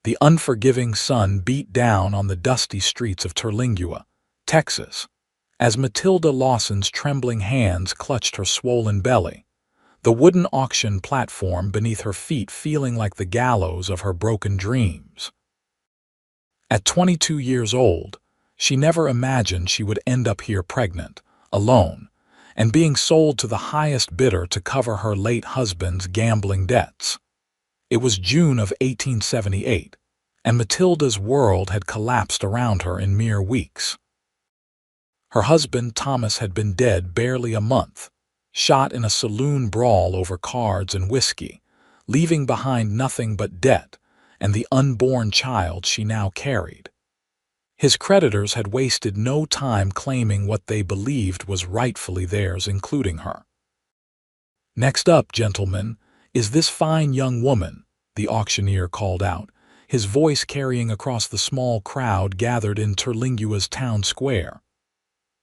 The unforgiving sun beat down on the dusty streets of Terlingua, Texas, as Matilda Lawson's trembling hands clutched her swollen belly, the wooden auction platform beneath her feet feeling like the gallows of her broken dreams. At 22 years old, she never imagined she would end up here pregnant, alone, and being sold to the highest bidder to cover her late husband's gambling debts. It was June of 1878, and Matilda's world had collapsed around her in mere weeks. Her husband, Thomas, had been dead barely a month, shot in a saloon brawl over cards and whiskey, leaving behind nothing but debt and the unborn child she now carried. His creditors had wasted no time claiming what they believed was rightfully theirs, including her. "Next up, gentlemen, is this fine young woman," the auctioneer called out, his voice carrying across the small crowd gathered in Terlingua's town square.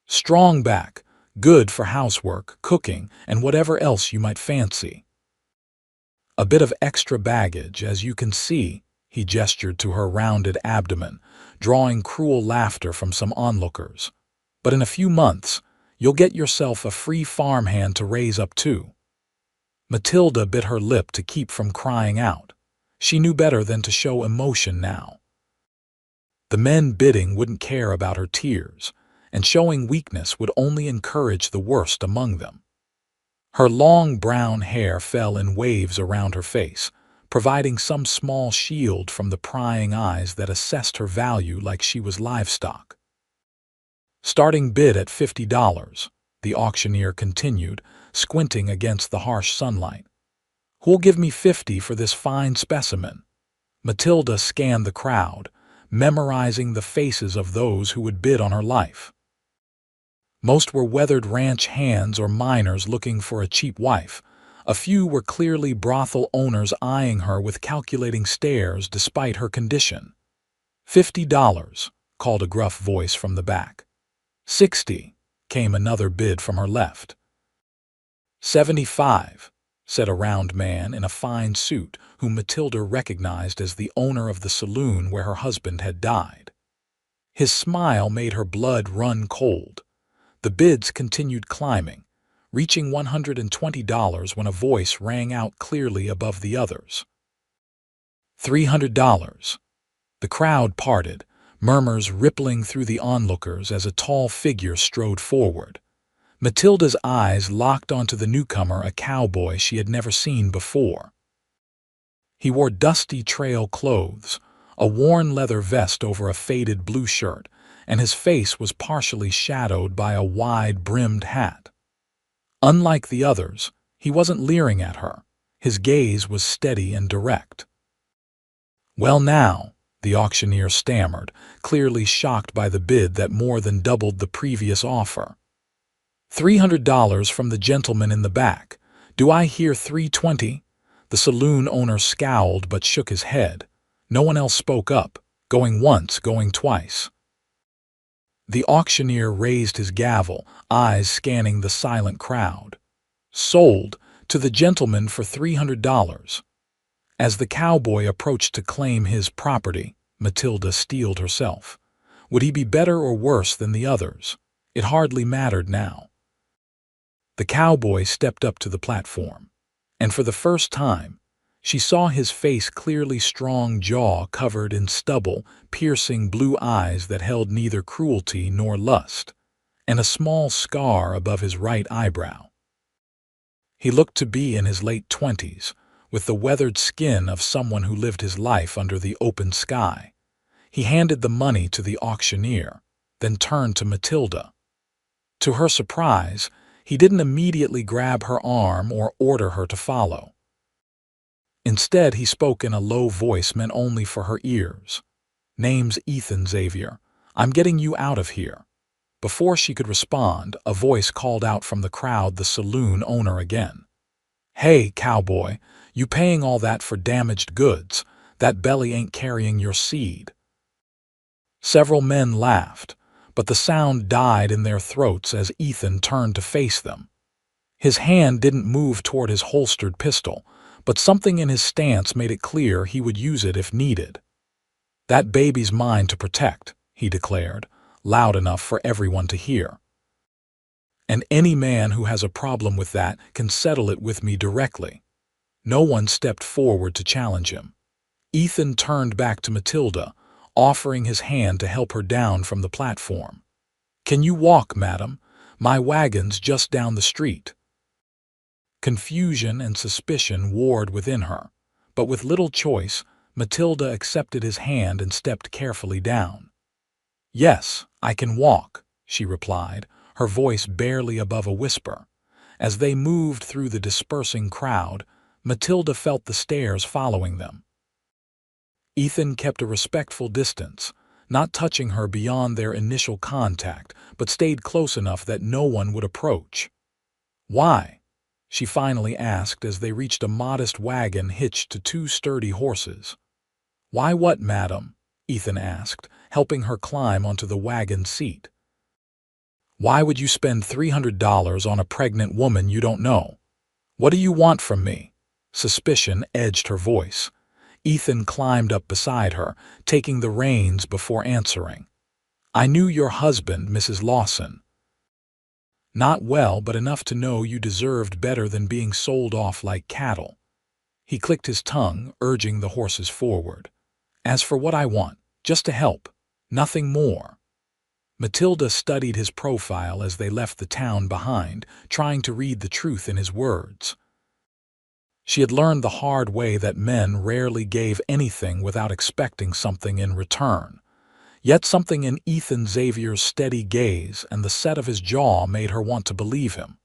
"Strong back, good for housework, cooking, and whatever else you might fancy. A bit of extra baggage, as you can see," he gestured to her rounded abdomen, drawing cruel laughter from some onlookers. "But in a few months, you'll get yourself a free farmhand to raise up too." Matilda bit her lip to keep from crying out. She knew better than to show emotion now. The men bidding wouldn't care about her tears, and showing weakness would only encourage the worst among them. Her long brown hair fell in waves around her face, providing some small shield from the prying eyes that assessed her value like she was livestock. "Starting bid at $50, the auctioneer continued, squinting against the harsh sunlight. "Who'll give me 50 for this fine specimen?" Matilda scanned the crowd, memorizing the faces of those who would bid on her life. Most were weathered ranch hands or miners looking for a cheap wife. A few were clearly brothel owners eyeing her with calculating stares despite her condition. $50, called a gruff voice from the back. 60, came another bid from her left. 75, said a round man in a fine suit whom Matilda recognized as the owner of the saloon where her husband had died. His smile made her blood run cold. The bids continued climbing, reaching $120 when a voice rang out clearly above the others. $300. The crowd parted, murmurs rippling through the onlookers as a tall figure strode forward. Matilda's eyes locked onto the newcomer, a cowboy she had never seen before. He wore dusty trail clothes, a worn leather vest over a faded blue shirt, and his face was partially shadowed by a wide-brimmed hat. Unlike the others, he wasn't leering at her. His gaze was steady and direct. "Well now," the auctioneer stammered, clearly shocked by the bid that more than doubled the previous offer. $300 from the gentleman in the back. Do I hear 320? The saloon owner scowled but shook his head. No one else spoke up, going once, going twice. The auctioneer raised his gavel, eyes scanning the silent crowd. "Sold to the gentleman for $300. As the cowboy approached to claim his property, Matilda steeled herself. Would he be better or worse than the others? It hardly mattered now. The cowboy stepped up to the platform, and for the first time, she saw his face clearly, strong jaw covered in stubble, piercing blue eyes that held neither cruelty nor lust, and a small scar above his right eyebrow. He looked to be in his late 20s, with the weathered skin of someone who lived his life under the open sky. He handed the money to the auctioneer, then turned to Matilda. To her surprise, he didn't immediately grab her arm or order her to follow. Instead, he spoke in a low voice meant only for her ears. "Name's Ethan Xavier. I'm getting you out of here." Before she could respond, a voice called out from the crowd, the saloon owner again. "Hey, cowboy, you paying all that for damaged goods? That belly ain't carrying your seed." Several men laughed, but the sound died in their throats as Ethan turned to face them. His hand didn't move toward his holstered pistol, but something in his stance made it clear he would use it if needed. "That baby's mine to protect," he declared, loud enough for everyone to hear. "And any man who has a problem with that can settle it with me directly." No one stepped forward to challenge him. Ethan turned back to Matilda, offering his hand to help her down from the platform. "Can you walk, madam? My wagon's just down the street." Confusion and suspicion warred within her, but with little choice, Matilda accepted his hand and stepped carefully down. "Yes, I can walk," she replied, her voice barely above a whisper. As they moved through the dispersing crowd, Matilda felt the stares following them. Ethan kept a respectful distance, not touching her beyond their initial contact, but stayed close enough that no one would approach. "Why?" she finally asked as they reached a modest wagon hitched to two sturdy horses. "Why what, madam?" Ethan asked, helping her climb onto the wagon seat. "Why would you spend $300 on a pregnant woman you don't know? What do you want from me?" Suspicion edged her voice. Ethan climbed up beside her, taking the reins before answering. "I knew your husband, Mrs. Lawson. Not well, but enough to know you deserved better than being sold off like cattle." He clicked his tongue, urging the horses forward. "As for what I want, just to help, nothing more." Matilda studied his profile as they left the town behind, trying to read the truth in his words. She had learned the hard way that men rarely gave anything without expecting something in return. Yet something in Ethan Xavier's steady gaze and the set of his jaw made her want to believe him.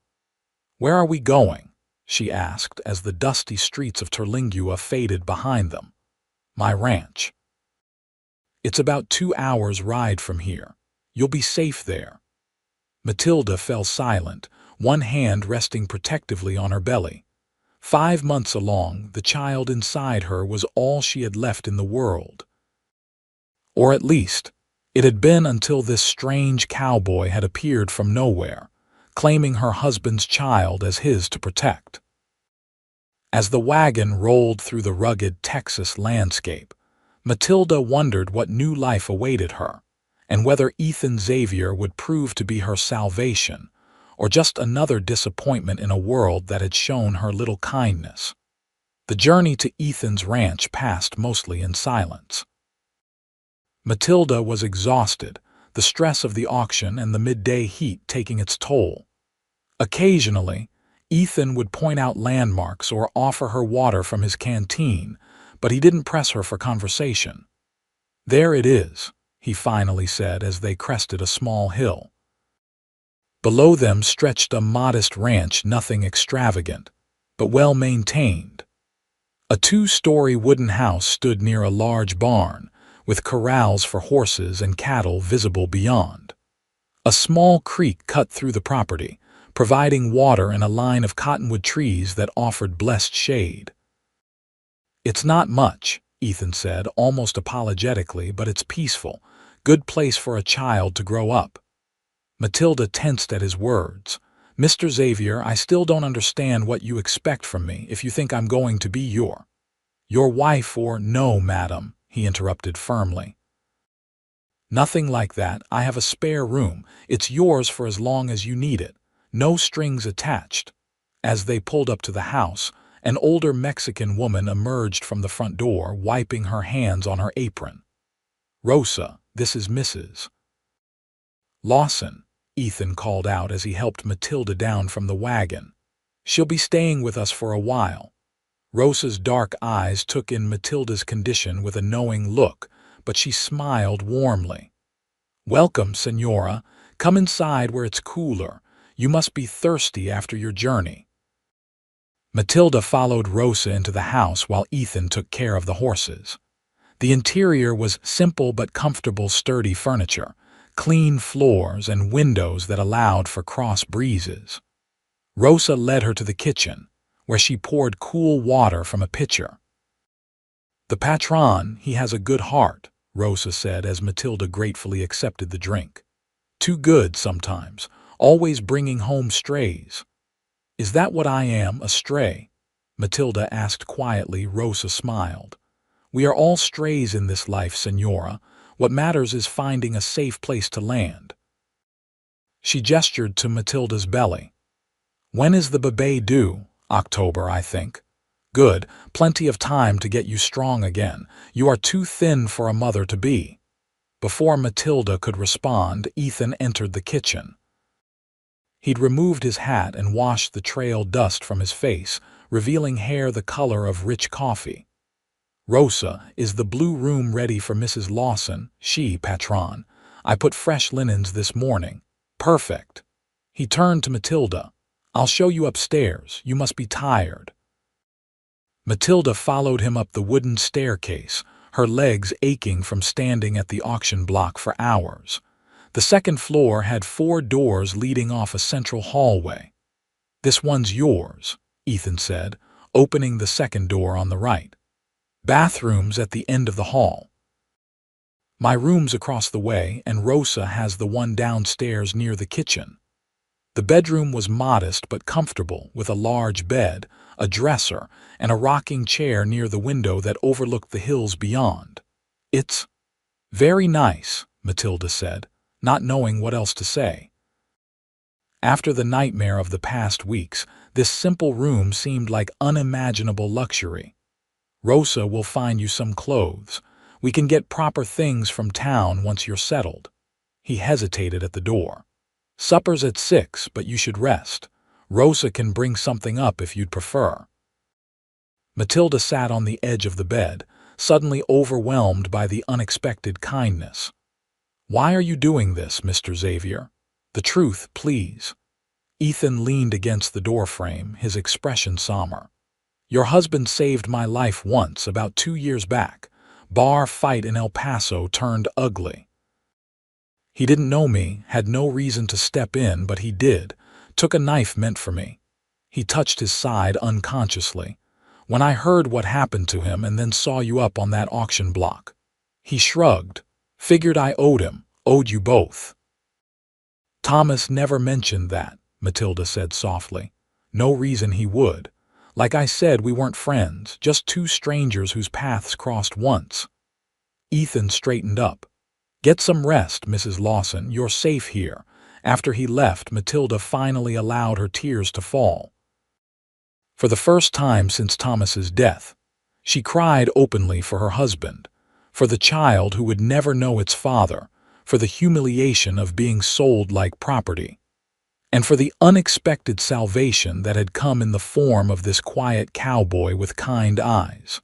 "Where are we going?" she asked as the dusty streets of Terlingua faded behind them. "My ranch." "It's about 2 hours' ride from here. You'll be safe there." Matilda fell silent, one hand resting protectively on her belly. 5 months along, the child inside her was all she had left in the world. Or at least, it had been until this strange cowboy had appeared from nowhere, claiming her husband's child as his to protect. As the wagon rolled through the rugged Texas landscape, Matilda wondered what new life awaited her, and whether Ethan Xavier would prove to be her salvation, or just another disappointment in a world that had shown her little kindness. The journey to Ethan's ranch passed mostly in silence. Matilda was exhausted, the stress of the auction and the midday heat taking its toll. Occasionally, Ethan would point out landmarks or offer her water from his canteen, but he didn't press her for conversation. "There it is," he finally said as they crested a small hill. Below them stretched a modest ranch, nothing extravagant, but well-maintained. A 2-story wooden house stood near a large barn, with corrals for horses and cattle visible beyond. A small creek cut through the property, providing water and a line of cottonwood trees that offered blessed shade. "It's not much," Ethan said, almost apologetically, "but it's peaceful. Good place for a child to grow up." Matilda tensed at his words. "Mr. Xavier, I still don't understand what you expect from me if you think I'm going to be your wife or—" "No, madam," he interrupted firmly. "Nothing like that. I have a spare room. It's yours for as long as you need it. No strings attached." As they pulled up to the house, an older Mexican woman emerged from the front door, wiping her hands on her apron. "Rosa, this is Mrs. Lawson," Ethan called out as he helped Matilda down from the wagon. "She'll be staying with us for a while." Rosa's dark eyes took in Matilda's condition with a knowing look, but she smiled warmly. "Welcome, Senora. Come inside where it's cooler. You must be thirsty after your journey." Matilda followed Rosa into the house while Ethan took care of the horses. The interior was simple but comfortable, sturdy furniture, clean floors, and windows that allowed for cross breezes. Rosa led her to the kitchen, where she poured cool water from a pitcher. "The patron, he has a good heart," Rosa said as Matilda gratefully accepted the drink. "Too good sometimes, always bringing home strays." "Is that what I am, a stray?" Matilda asked quietly. Rosa smiled. We are all strays in this life, Senora. What matters is finding a safe place to land. She gestured to Matilda's belly. When is the bébé due? October, I think. Good, plenty of time to get you strong again. You are too thin for a mother to be. Before Matilda could respond, Ethan entered the kitchen. He'd removed his hat and washed the trail dust from his face, revealing hair the color of rich coffee. Rosa, is the blue room ready for Mrs. Lawson? She, patron. I put fresh linens this morning. Perfect. He turned to Matilda. I'll show you upstairs. You must be tired. Matilda followed him up the wooden staircase, her legs aching from standing at the auction block for hours. The second floor had 4 doors leading off a central hallway. This one's yours, Ethan said, opening the second door on the right. Bathrooms at the end of the hall. My room's across the way, and Rosa has the one downstairs near the kitchen. The bedroom was modest but comfortable, with a large bed, a dresser, and a rocking chair near the window that overlooked the hills beyond. It's very nice, Matilda said, not knowing what else to say. After the nightmare of the past weeks, this simple room seemed like unimaginable luxury. Rosa will find you some clothes. We can get proper things from town once you're settled. He hesitated at the door. Supper's at 6, but you should rest. Rosa can bring something up if you'd prefer. Matilda sat on the edge of the bed, suddenly overwhelmed by the unexpected kindness. Why are you doing this, Mr. Xavier? The truth, please. Ethan leaned against the doorframe, his expression somber. Your husband saved my life once, about 2 years back. Bar fight in El Paso turned ugly. He didn't know me, had no reason to step in, but he did. Took a knife meant for me. He touched his side unconsciously. When I heard what happened to him and then saw you up on that auction block. He shrugged. Figured I owed you both. Thomas never mentioned that, Matilda said softly. No reason he would. Like I said, we weren't friends, just 2 strangers whose paths crossed once. Ethan straightened up. Get some rest, Mrs. Lawson, you're safe here. After he left, Matilda finally allowed her tears to fall. For the first time since Thomas's death, she cried openly for her husband, for the child who would never know its father, for the humiliation of being sold like property, and for the unexpected salvation that had come in the form of this quiet cowboy with kind eyes.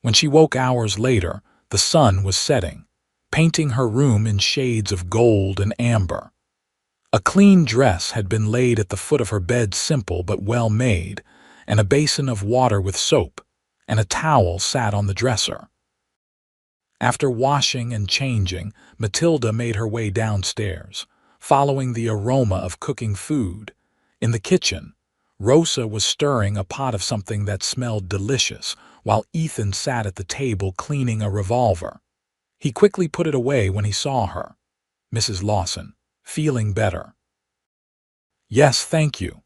When she woke hours later, the sun was setting, painting her room in shades of gold and amber. A clean dress had been laid at the foot of her bed, simple but well made, and a basin of water with soap, and a towel sat on the dresser. After washing and changing, Matilda made her way downstairs, following the aroma of cooking food. In the kitchen, Rosa was stirring a pot of something that smelled delicious, while Ethan sat at the table cleaning a revolver. He quickly put it away when he saw her. Mrs. Lawson, feeling better? Yes, thank you.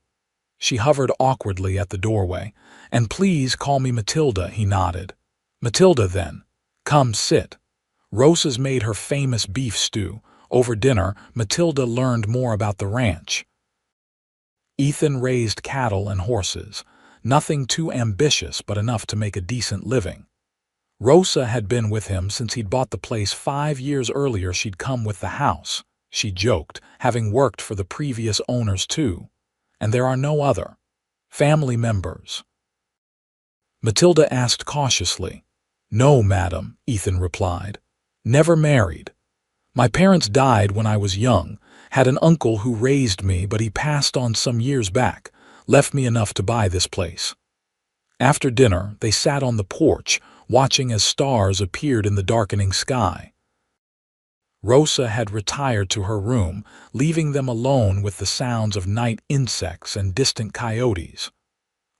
She hovered awkwardly at the doorway. And please call me Matilda, he nodded. Matilda, then. Come, sit. Rosa's made her famous beef stew. Over dinner, Matilda learned more about the ranch. Ethan raised cattle and horses, nothing too ambitious but enough to make a decent living. Rosa had been with him since he'd bought the place 5 years earlier. She'd come with the house, she joked, having worked for the previous owners too. And there are no other family members. Matilda asked cautiously. No, madam, Ethan replied. Never married. My parents died when I was young, had an uncle who raised me, but he passed on some years back, left me enough to buy this place. After dinner, they sat on the porch, watching as stars appeared in the darkening sky. Rosa had retired to her room, leaving them alone with the sounds of night insects and distant coyotes.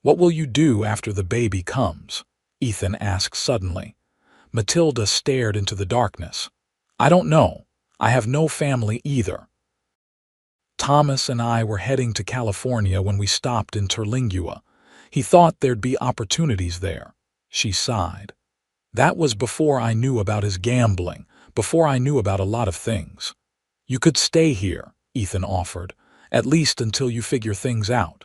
What will you do after the baby comes? Ethan asked suddenly. Matilda stared into the darkness. I don't know. I have no family either. Thomas and I were heading to California when we stopped in Terlingua. He thought there'd be opportunities there. She sighed. That was before I knew about his gambling, before I knew about a lot of things. You could stay here, Ethan offered, at least until you figure things out.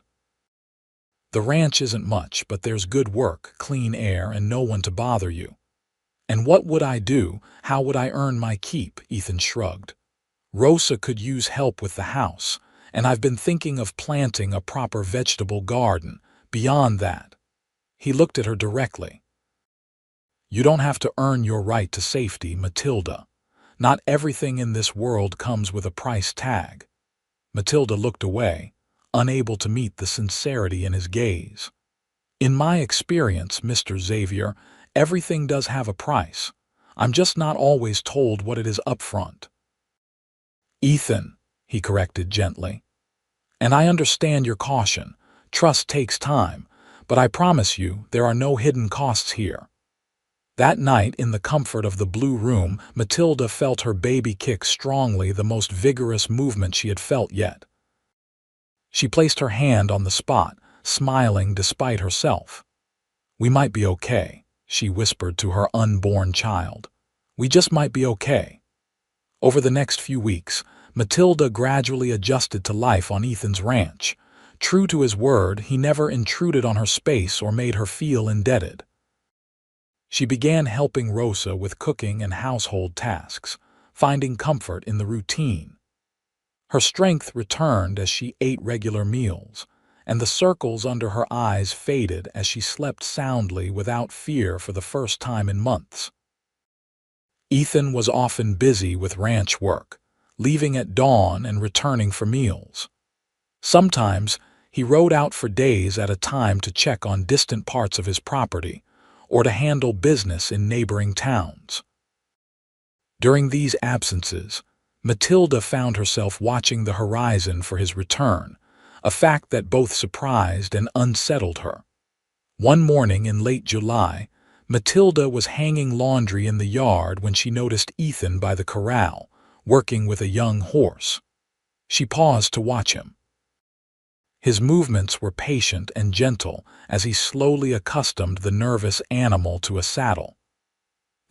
The ranch isn't much, but there's good work, clean air, and no one to bother you. And what would I do? How would I earn my keep? Ethan shrugged. Rosa could use help with the house, and I've been thinking of planting a proper vegetable garden. Beyond that, he looked at her directly. You don't have to earn your right to safety, Matilda. Not everything in this world comes with a price tag. Matilda looked away, unable to meet the sincerity in his gaze. In my experience, Mr. Xavier, everything does have a price. I'm just not always told what it is up front. Ethan, he corrected gently. And I understand your caution. Trust takes time, but I promise you there are no hidden costs here. That night, in the comfort of the blue room, Matilda felt her baby kick strongly, the most vigorous movement she had felt yet. She placed her hand on the spot, smiling despite herself. We might be okay, she whispered to her unborn child. We just might be okay. Over the next few weeks, Matilda gradually adjusted to life on Ethan's ranch. True to his word, he never intruded on her space or made her feel indebted. She began helping Rosa with cooking and household tasks, finding comfort in the routine. Her strength returned as she ate regular meals, and the circles under her eyes faded as she slept soundly without fear for the first time in months. Ethan was often busy with ranch work, leaving at dawn and returning for meals. Sometimes he rode out for days at a time to check on distant parts of his property or to handle business in neighboring towns. During these absences, Matilda found herself watching the horizon for his return, a fact that both surprised and unsettled her. One morning in late July, Matilda was hanging laundry in the yard when she noticed Ethan by the corral, working with a young horse. She paused to watch him. His movements were patient and gentle as he slowly accustomed the nervous animal to a saddle.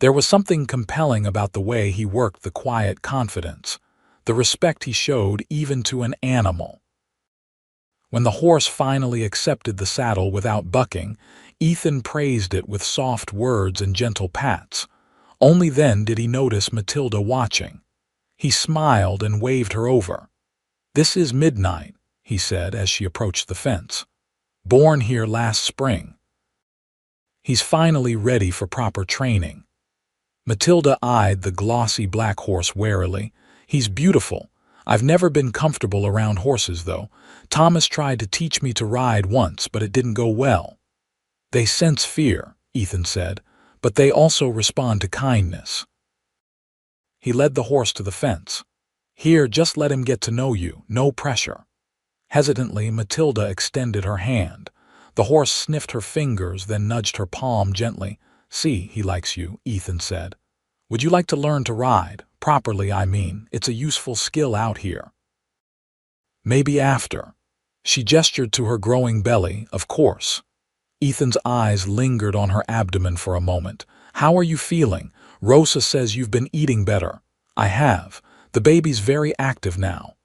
There was something compelling about the way he worked, the quiet confidence, the respect he showed even to an animal. When the horse finally accepted the saddle without bucking, Ethan praised it with soft words and gentle pats. Only then did he notice Matilda watching. He smiled and waved her over. "This is Midnight," he said as she approached the fence. "Born here last spring. He's finally ready for proper training." Matilda eyed the glossy black horse warily. "He's beautiful. I've never been comfortable around horses, though. Thomas tried to teach me to ride once, but it didn't go well." "They sense fear," Ethan said, "but they also respond to kindness." He led the horse to the fence. "Here, just let him get to know you, no pressure." Hesitantly, Matilda extended her hand. The horse sniffed her fingers, then nudged her palm gently. "See, he likes you," Ethan said. "Would you like to learn to ride? Properly, I mean. It's a useful skill out here." "Maybe after." She gestured to her growing belly. "Of course." Ethan's eyes lingered on her abdomen for a moment. "How are you feeling? Rosa says you've been eating better." "I have. The baby's very active now."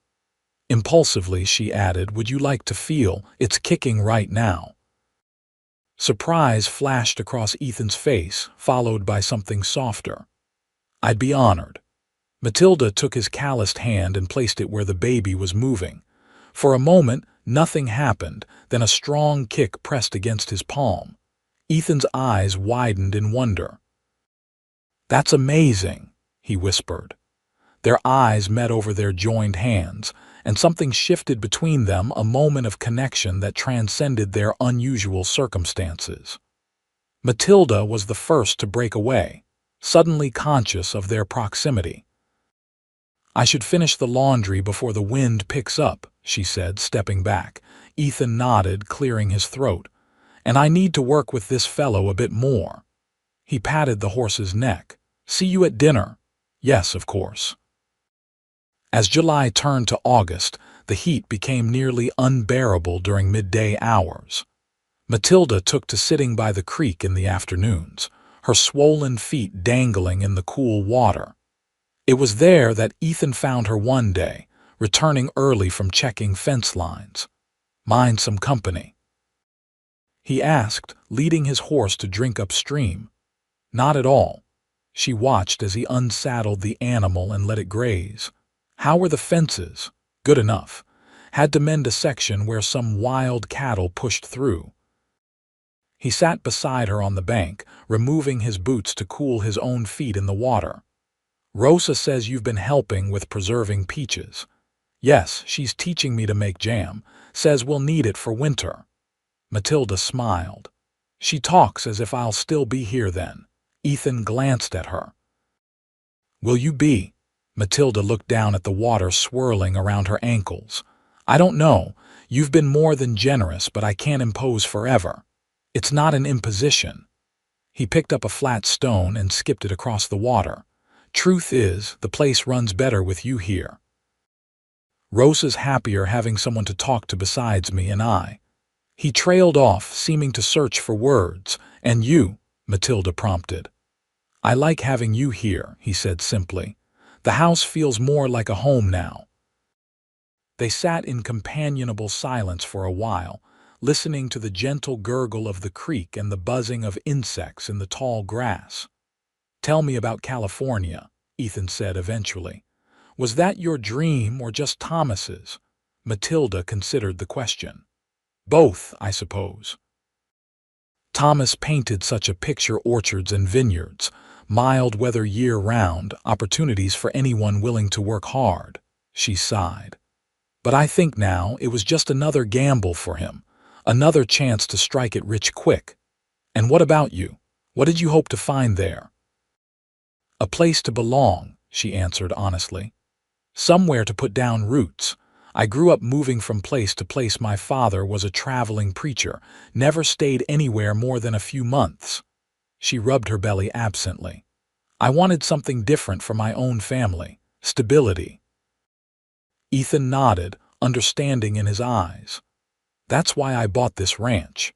Impulsively, she added, "Would you like to feel? It's kicking right now." Surprise flashed across Ethan's face, followed by something softer. "I'd be honored." Matilda took his calloused hand and placed it where the baby was moving. For a moment, nothing happened, then a strong kick pressed against his palm. Ethan's eyes widened in wonder. "That's amazing," he whispered. Their eyes met over their joined hands, and something shifted between them, a moment of connection that transcended their unusual circumstances. Matilda was the first to break away, suddenly conscious of their proximity. "I should finish the laundry before the wind picks up," she said, stepping back. Ethan nodded, clearing his throat. "And I need to work with this fellow a bit more." He patted the horse's neck. "See you at dinner." "Yes, of course." As July turned to August, the heat became nearly unbearable during midday hours. Matilda took to sitting by the creek in the afternoons. her swollen feet dangling in the cool water. It was there that Ethan found her one day, returning early from checking fence lines. "Mind some company?" he asked, leading his horse to drink upstream. "Not at all." She watched as he unsaddled the animal and let it graze. "How were the fences?" "Good enough. Had to mend a section where some wild cattle pushed through." He sat beside her on the bank, removing his boots to cool his own feet in the water. "Rosa says you've been helping with preserving peaches." "Yes, she's teaching me to make jam. Says we'll need it for winter." Matilda smiled. "She talks as if I'll still be here then." Ethan glanced at her. "Will you be?" Matilda looked down at the water swirling around her ankles. "I don't know. You've been more than generous, but I can't impose forever. It's not an imposition." He picked up a flat stone and skipped it across the water. "Truth is, the place runs better with you here. Rosa's happier having someone to talk to besides me and I." He trailed off, seeming to search for words. "And you?" Matilda prompted. "I like having you here," he said simply. "The house feels more like a home now." They sat in companionable silence for a while, listening to the gentle gurgle of the creek and the buzzing of insects in the tall grass. "Tell me about California," Ethan said eventually. "Was that your dream or just Thomas's?" Matilda considered the question. "Both, I suppose." Thomas painted such a picture: orchards and vineyards, mild weather year-round, opportunities for anyone willing to work hard. She sighed. "But I think now it was just another gamble for him, another chance to strike it rich quick." "And what about you? What did you hope to find there?" "A place to belong," she answered honestly. "Somewhere to put down roots. I grew up moving from place to place. My father was a traveling preacher, never stayed anywhere more than a few months." She rubbed her belly absently. "I wanted something different for my own family, stability." Ethan nodded, understanding in his eyes. "That's why I bought this ranch.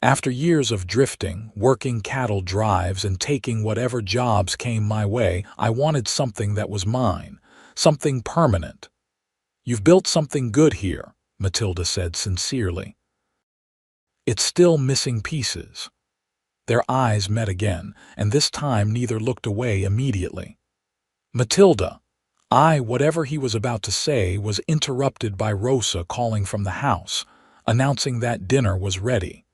After years of drifting, working cattle drives and taking whatever jobs came my way, I wanted something that was mine, something permanent." "You've built something good here," Matilda said sincerely. "It's still missing pieces." Their eyes met again, and this time neither looked away immediately. "Matilda," whatever he was about to say was interrupted by Rosa calling from the house, announcing that dinner was ready.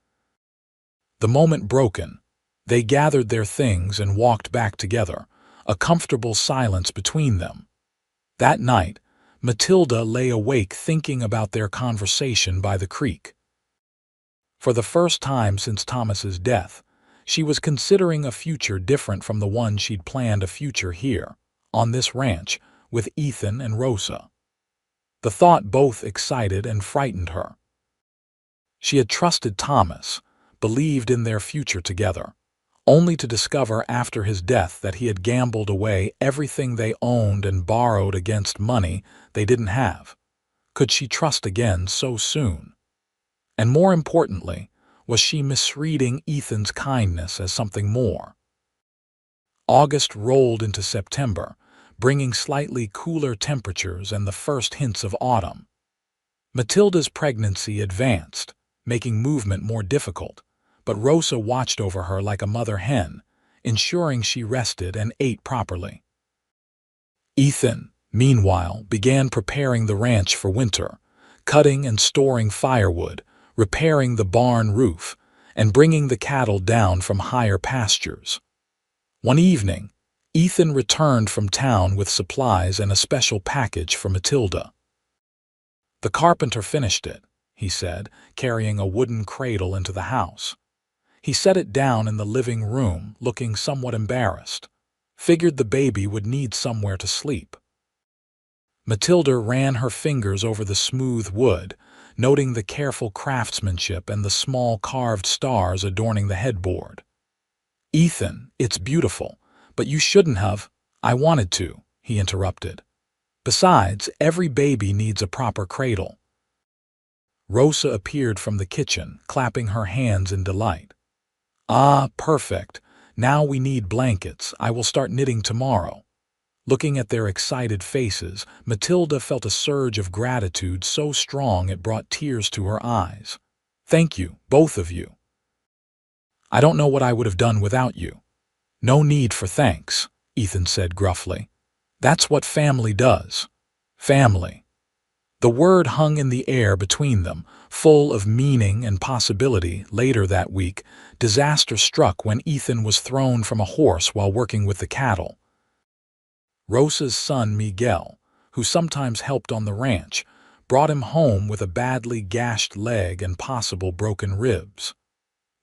The moment broken, they gathered their things and walked back together, a comfortable silence between them. That night, Matilda lay awake thinking about their conversation by the creek. For the first time since Thomas's death, she was considering a future different from the one she'd planned: a future here, on this ranch, with Ethan and Rosa. The thought both excited and frightened her. She had trusted Thomas, believed in their future together, only to discover after his death that he had gambled away everything they owned and borrowed against money they didn't have. Could she trust again so soon? And more importantly, was she misreading Ethan's kindness as something more? August rolled into September, bringing slightly cooler temperatures and the first hints of autumn. Matilda's pregnancy advanced, making movement more difficult, but Rosa watched over her like a mother hen, ensuring she rested and ate properly. Ethan, meanwhile, began preparing the ranch for winter, cutting and storing firewood, repairing the barn roof, and bringing the cattle down from higher pastures. One evening, Ethan returned from town with supplies and a special package for Matilda. "The carpenter finished it," he said, carrying a wooden cradle into the house. He set it down in the living room, looking somewhat embarrassed. "Figured the baby would need somewhere to sleep." Matilda ran her fingers over the smooth wood, noting the careful craftsmanship and the small carved stars adorning the headboard. "Ethan, it's beautiful, but you shouldn't have—" "I wanted to," he interrupted. "Besides, every baby needs a proper cradle." Rosa appeared from the kitchen, clapping her hands in delight. "Ah, perfect. Now we need blankets. I will start knitting tomorrow." Looking at their excited faces, Matilda felt a surge of gratitude so strong it brought tears to her eyes. "Thank you, both of you. I don't know what I would have done without you." "No need for thanks," Ethan said gruffly. "That's what family does." Family. The word hung in the air between them, full of meaning and possibility. Later that week, disaster struck when Ethan was thrown from a horse while working with the cattle. Rosa's son Miguel, who sometimes helped on the ranch, brought him home with a badly gashed leg and possible broken ribs.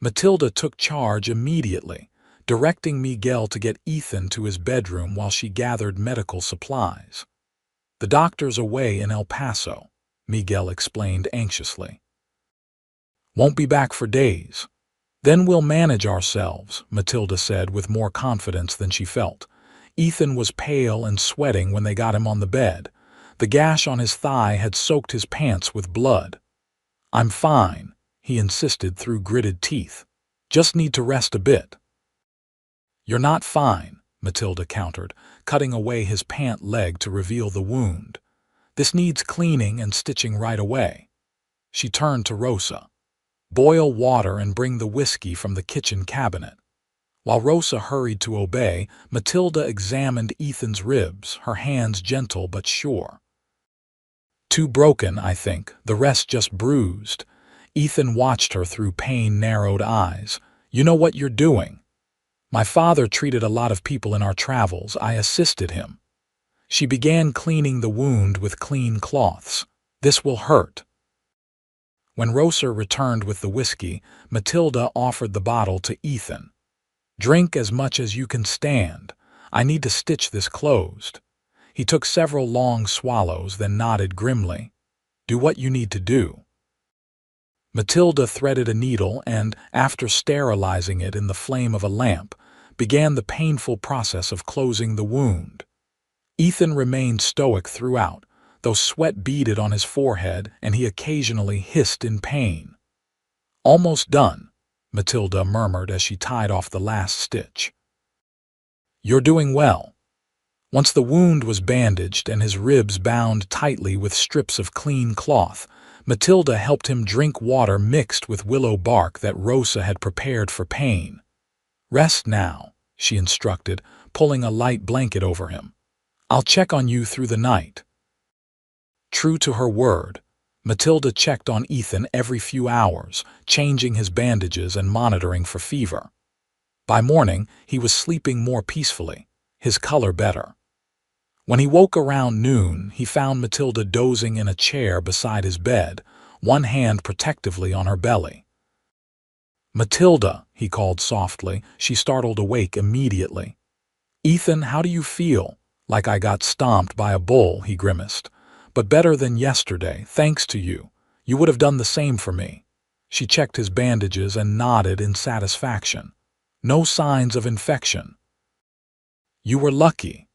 Matilda took charge immediately, directing Miguel to get Ethan to his bedroom while she gathered medical supplies. "The doctor's away in El Paso," Miguel explained anxiously. "Won't be back for days." "Then we'll manage ourselves," Matilda said with more confidence than she felt. Ethan was pale and sweating when they got him on the bed. The gash on his thigh had soaked his pants with blood. "I'm fine," he insisted through gritted teeth. "Just need to rest a bit." "You're not fine," Matilda countered, cutting away his pant leg to reveal the wound. "This needs cleaning and stitching right away." She turned to Rosa. "Boil water and bring the whiskey from the kitchen cabinet." While Rosa hurried to obey, Matilda examined Ethan's ribs, her hands gentle but sure. "Two broken, I think, the rest just bruised." Ethan watched her through pain-narrowed eyes. "You know what you're doing." "My father treated a lot of people in our travels. I assisted him." She began cleaning the wound with clean cloths. "This will hurt." When Rosa returned with the whiskey, Matilda offered the bottle to Ethan. "Drink as much as you can stand. I need to stitch this closed." He took several long swallows, then nodded grimly. "Do what you need to do." Matilda threaded a needle and, after sterilizing it in the flame of a lamp, began the painful process of closing the wound. Ethan remained stoic throughout, though sweat beaded on his forehead and he occasionally hissed in pain. "Almost done," Matilda murmured as she tied off the last stitch. "You're doing well." Once the wound was bandaged and his ribs bound tightly with strips of clean cloth, Matilda helped him drink water mixed with willow bark that Rosa had prepared for pain. "Rest now," she instructed, pulling a light blanket over him. "I'll check on you through the night." True to her word, Matilda checked on Ethan every few hours, changing his bandages and monitoring for fever. By morning, he was sleeping more peacefully, his color better. When he woke around noon, he found Matilda dozing in a chair beside his bed, one hand protectively on her belly. "Matilda," he called softly. She startled awake immediately. "Ethan, how do you feel?" "Like I got stomped by a bull," he grimaced. "But better than yesterday, thanks to you. You would have done the same for me." She checked his bandages and nodded in satisfaction. "No signs of infection." "You were lucky."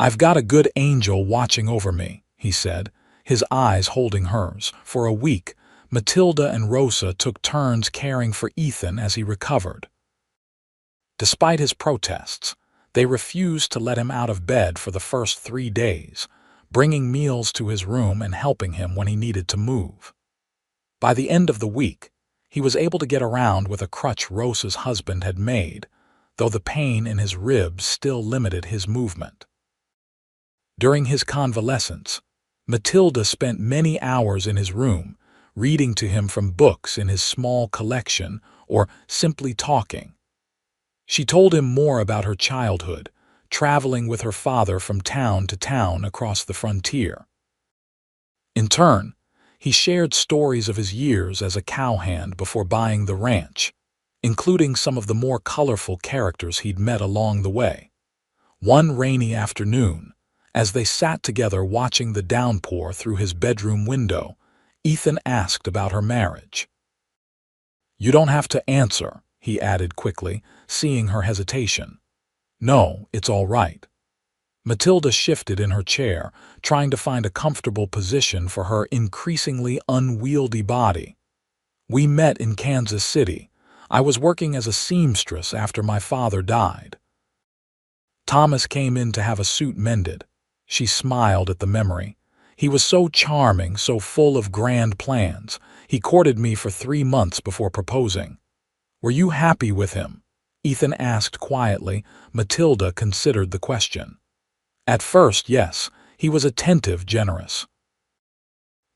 "I've got a good angel watching over me," he said, his eyes holding hers. For a week, Matilda and Rosa took turns caring for Ethan as he recovered. Despite his protests, they refused to let him out of bed for the first 3 days, bringing meals to his room and helping him when he needed to move. By the end of the week, he was able to get around with a crutch Rosa's husband had made, though the pain in his ribs still limited his movement. During his convalescence, Matilda spent many hours in his room, reading to him from books in his small collection or simply talking. She told him more about her childhood, traveling with her father from town to town across the frontier. In turn, he shared stories of his years as a cowhand before buying the ranch, including some of the more colorful characters he'd met along the way. One rainy afternoon, as they sat together watching the downpour through his bedroom window, Ethan asked about her marriage. "You don't have to answer," he added quickly, seeing her hesitation. "No, it's all right." Matilda shifted in her chair, trying to find a comfortable position for her increasingly unwieldy body. "We met in Kansas City. I was working as a seamstress after my father died. Thomas came in to have a suit mended. She smiled at the memory. He was so charming, so full of grand plans. He courted me for 3 months before proposing. Were you happy with him? Ethan asked quietly. Matilda considered the question. At first, yes. He was attentive, generous.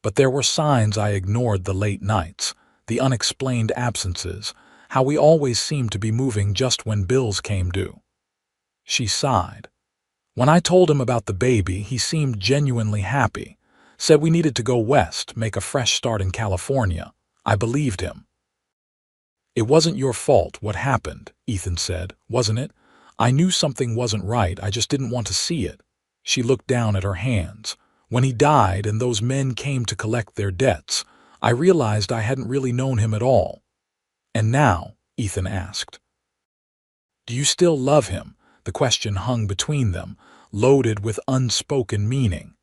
But there were signs I ignored: the late nights, the unexplained absences, how we always seemed to be moving just when bills came due. She sighed. When I told him about the baby, he seemed genuinely happy. Said we needed to go west, make a fresh start in California. I believed him. It wasn't your fault what happened, Ethan said, wasn't it? I knew something wasn't right, I just didn't want to see it. She looked down at her hands. When he died and those men came to collect their debts, I realized I hadn't really known him at all. And now, Ethan asked, do you still love him? The question hung between them, loaded with unspoken meaning.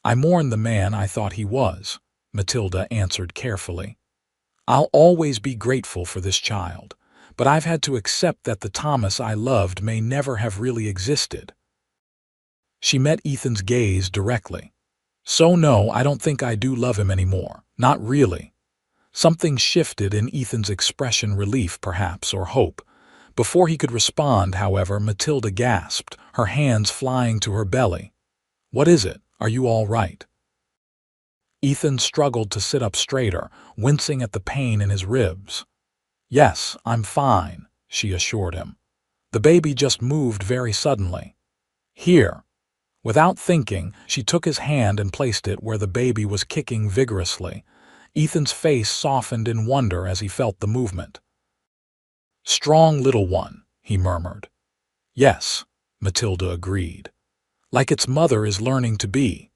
I mourn the man I thought he was, Matilda answered carefully. I'll always be grateful for this child, but I've had to accept that the Thomas I loved may never have really existed. She met Ethan's gaze directly. So no, I don't think I do love him anymore. Not really. Something shifted in Ethan's expression, relief perhaps, or hope. Before he could respond, however, Matilda gasped, her hands flying to her belly. What is it? Are you all right? Ethan struggled to sit up straighter, wincing at the pain in his ribs. Yes, I'm fine, she assured him. The baby just moved very suddenly. Here. Without thinking, she took his hand and placed it where the baby was kicking vigorously. Ethan's face softened in wonder as he felt the movement. Strong little one, he murmured. Yes, Matilda agreed. Like its mother is learning to be.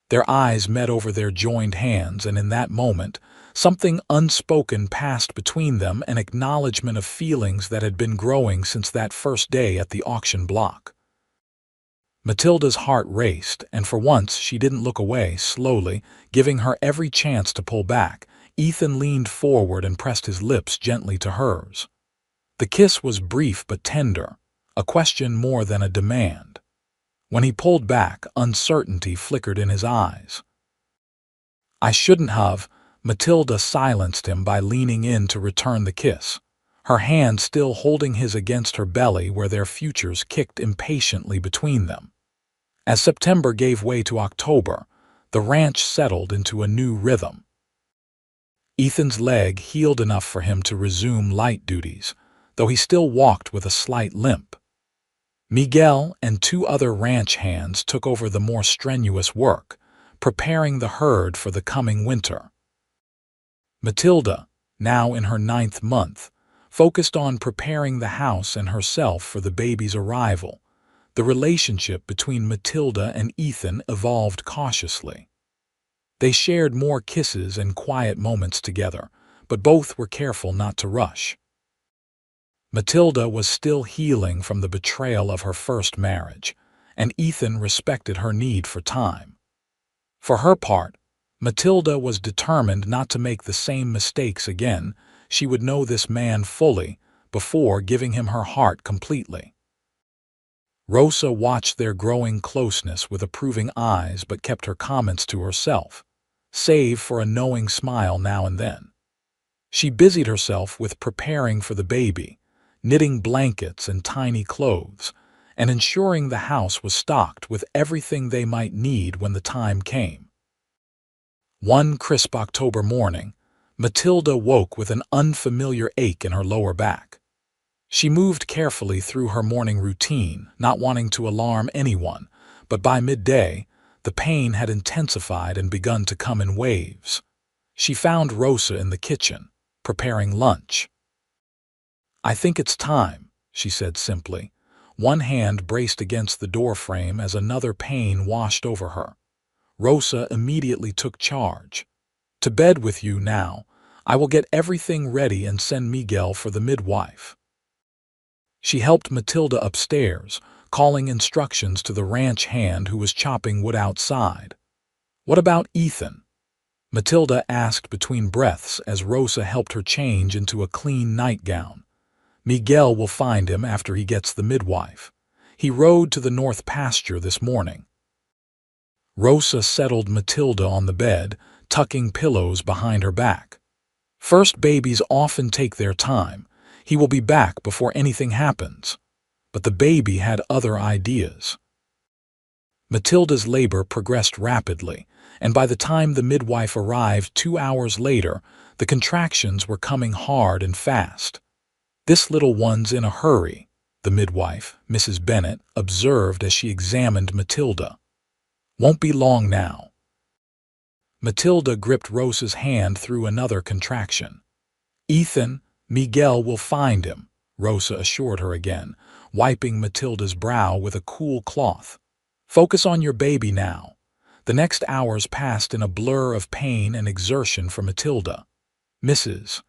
Their eyes met over their joined hands, and in that moment, something unspoken passed between them, an acknowledgement of feelings that had been growing since that first day at the auction block. Matilda's heart raced, and for once she didn't look away. Slowly, giving her every chance to pull back, Ethan leaned forward and pressed his lips gently to hers. The kiss was brief but tender, a question more than a demand. When he pulled back, uncertainty flickered in his eyes. I shouldn't have. Matilda silenced him by leaning in to return the kiss, her hand still holding his against her belly where their futures kicked impatiently between them. As September gave way to October, the ranch settled into a new rhythm. Ethan's leg healed enough for him to resume light duties, though he still walked with a slight limp. Miguel and 2 other ranch hands took over the more strenuous work, preparing the herd for the coming winter. Matilda, now in her 9th month, focused on preparing the house and herself for the baby's arrival. The relationship between Matilda and Ethan evolved cautiously. They shared more kisses and quiet moments together, but both were careful not to rush. Matilda was still healing from the betrayal of her first marriage, and Ethan respected her need for time. For her part, Matilda was determined not to make the same mistakes again. She would know this man fully before giving him her heart completely. Rosa watched their growing closeness with approving eyes but kept her comments to herself, save for a knowing smile now and then. She busied herself with preparing for the baby, knitting blankets and tiny clothes, and ensuring the house was stocked with everything they might need when the time came. One crisp October morning, Matilda woke with an unfamiliar ache in her lower back. She moved carefully through her morning routine, not wanting to alarm anyone, but by midday, the pain had intensified and begun to come in waves. She found Rosa in the kitchen, preparing lunch. I think it's time, she said simply. One hand braced against the doorframe as another pain washed over her. Rosa immediately took charge. To bed with you now. I will get everything ready and send Miguel for the midwife. She helped Matilda upstairs, calling instructions to the ranch hand who was chopping wood outside. What about Ethan? Matilda asked between breaths as Rosa helped her change into a clean nightgown. Miguel will find him after he gets the midwife. He rode to the north pasture this morning. Rosa settled Matilda on the bed, tucking pillows behind her back. First babies often take their time. He will be back before anything happens. But the baby had other ideas. Matilda's labor progressed rapidly, and by the time the midwife arrived 2 hours later, the contractions were coming hard and fast. "This little one's in a hurry," the midwife, Mrs. Bennet, observed as she examined Matilda. "Won't be long now." Matilda gripped Rosa's hand through another contraction. "Ethan, Miguel will find him," Rosa assured her again, wiping Matilda's brow with a cool cloth. "Focus on your baby now." The next hours passed in a blur of pain and exertion for Matilda. Mrs.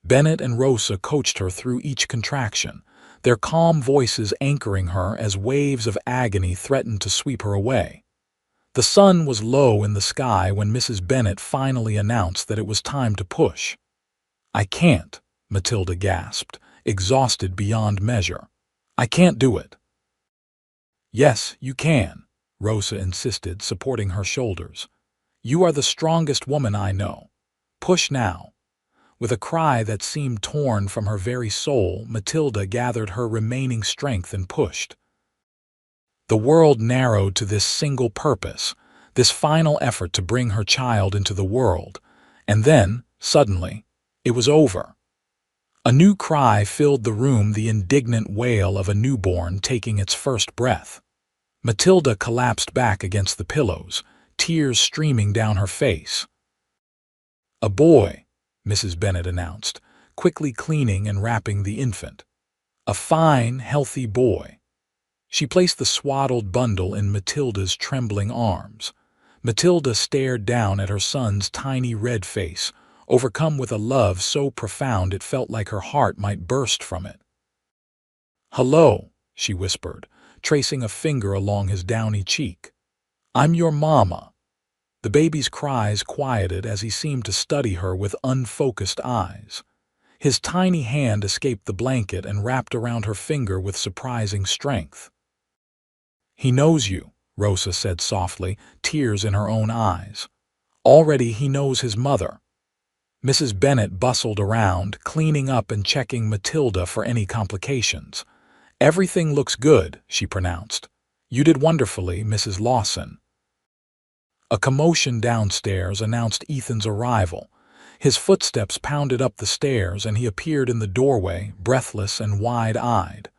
Bennet and Rosa coached her through each contraction, their calm voices anchoring her as waves of agony threatened to sweep her away. The sun was low in the sky when Mrs. Bennet finally announced that it was time to push. "I can't," Matilda gasped, exhausted beyond measure. "I can't do it." "Yes, you can," Rosa insisted, supporting her shoulders. "You are the strongest woman I know. Push now." With a cry that seemed torn from her very soul, Matilda gathered her remaining strength and pushed. The world narrowed to this single purpose, this final effort to bring her child into the world, and then, suddenly, it was over. A new cry filled the room, the indignant wail of a newborn taking its first breath. Matilda collapsed back against the pillows, tears streaming down her face. "A boy," Mrs. Bennet announced, quickly cleaning and wrapping the infant. "A fine, healthy boy." She placed the swaddled bundle in Matilda's trembling arms. Matilda stared down at her son's tiny red face, overcome with a love so profound it felt like her heart might burst from it. "Hello," she whispered, tracing a finger along his downy cheek. "I'm your mama." The baby's cries quieted as he seemed to study her with unfocused eyes. His tiny hand escaped the blanket and wrapped around her finger with surprising strength. "He knows you," Rosa said softly, tears in her own eyes. "Already he knows his mother." Mrs. Bennet bustled around, cleaning up and checking Matilda for any complications. "Everything looks good," she pronounced. "You did wonderfully, Mrs. Lawson." A commotion downstairs announced Ethan's arrival. His footsteps pounded up the stairs and he appeared in the doorway, breathless and wide-eyed.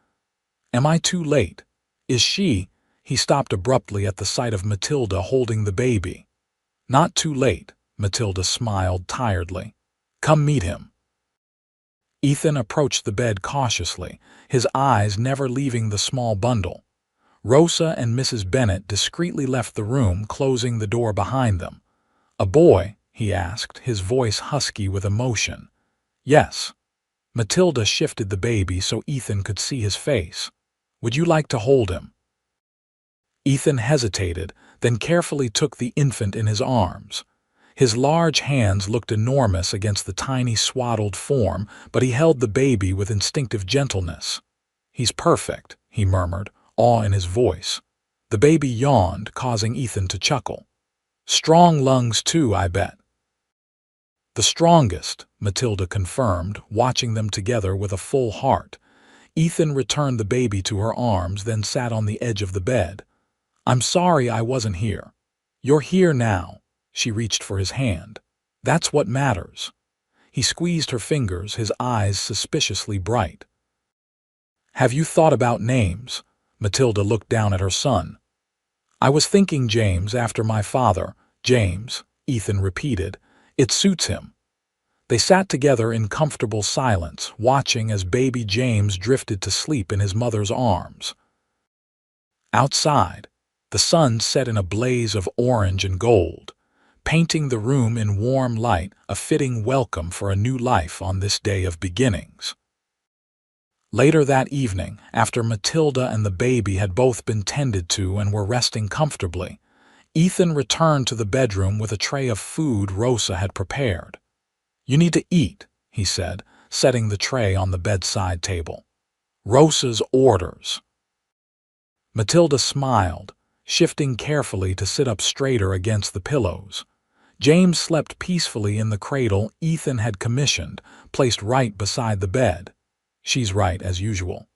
"Am I too late? Is she—" He stopped abruptly at the sight of Matilda holding the baby. "Not too late," Matilda smiled tiredly. "Come meet him." Ethan approached the bed cautiously, his eyes never leaving the small bundle. Rosa and Mrs. Bennet discreetly left the room, closing the door behind them. "A boy?" he asked, his voice husky with emotion. "Yes." Matilda shifted the baby so Ethan could see his face. "Would you like to hold him?" Ethan hesitated, then carefully took the infant in his arms. His large hands looked enormous against the tiny swaddled form, but he held the baby with instinctive gentleness. "He's perfect," he murmured, awe in his voice. The baby yawned, causing Ethan to chuckle. "Strong lungs too, I bet." "The strongest," Matilda confirmed, watching them together with a full heart. Ethan returned the baby to her arms, then sat on the edge of the bed. "I'm sorry I wasn't here." "You're here now." She reached for his hand. "That's what matters." He squeezed her fingers, his eyes suspiciously bright. "Have you thought about names?" Matilda looked down at her son. "I was thinking James after my father." "James," Ethan repeated. "It suits him." They sat together in comfortable silence, watching as baby James drifted to sleep in his mother's arms. Outside, the sun set in a blaze of orange and gold, painting the room in warm light, a fitting welcome for a new life on this day of beginnings. Later that evening, after Matilda and the baby had both been tended to and were resting comfortably, Ethan returned to the bedroom with a tray of food Rosa had prepared. "You need to eat," he said, setting the tray on the bedside table. "Rosa's orders." Matilda smiled, shifting carefully to sit up straighter against the pillows. James slept peacefully in the cradle Ethan had commissioned, placed right beside the bed. "She's right, as usual."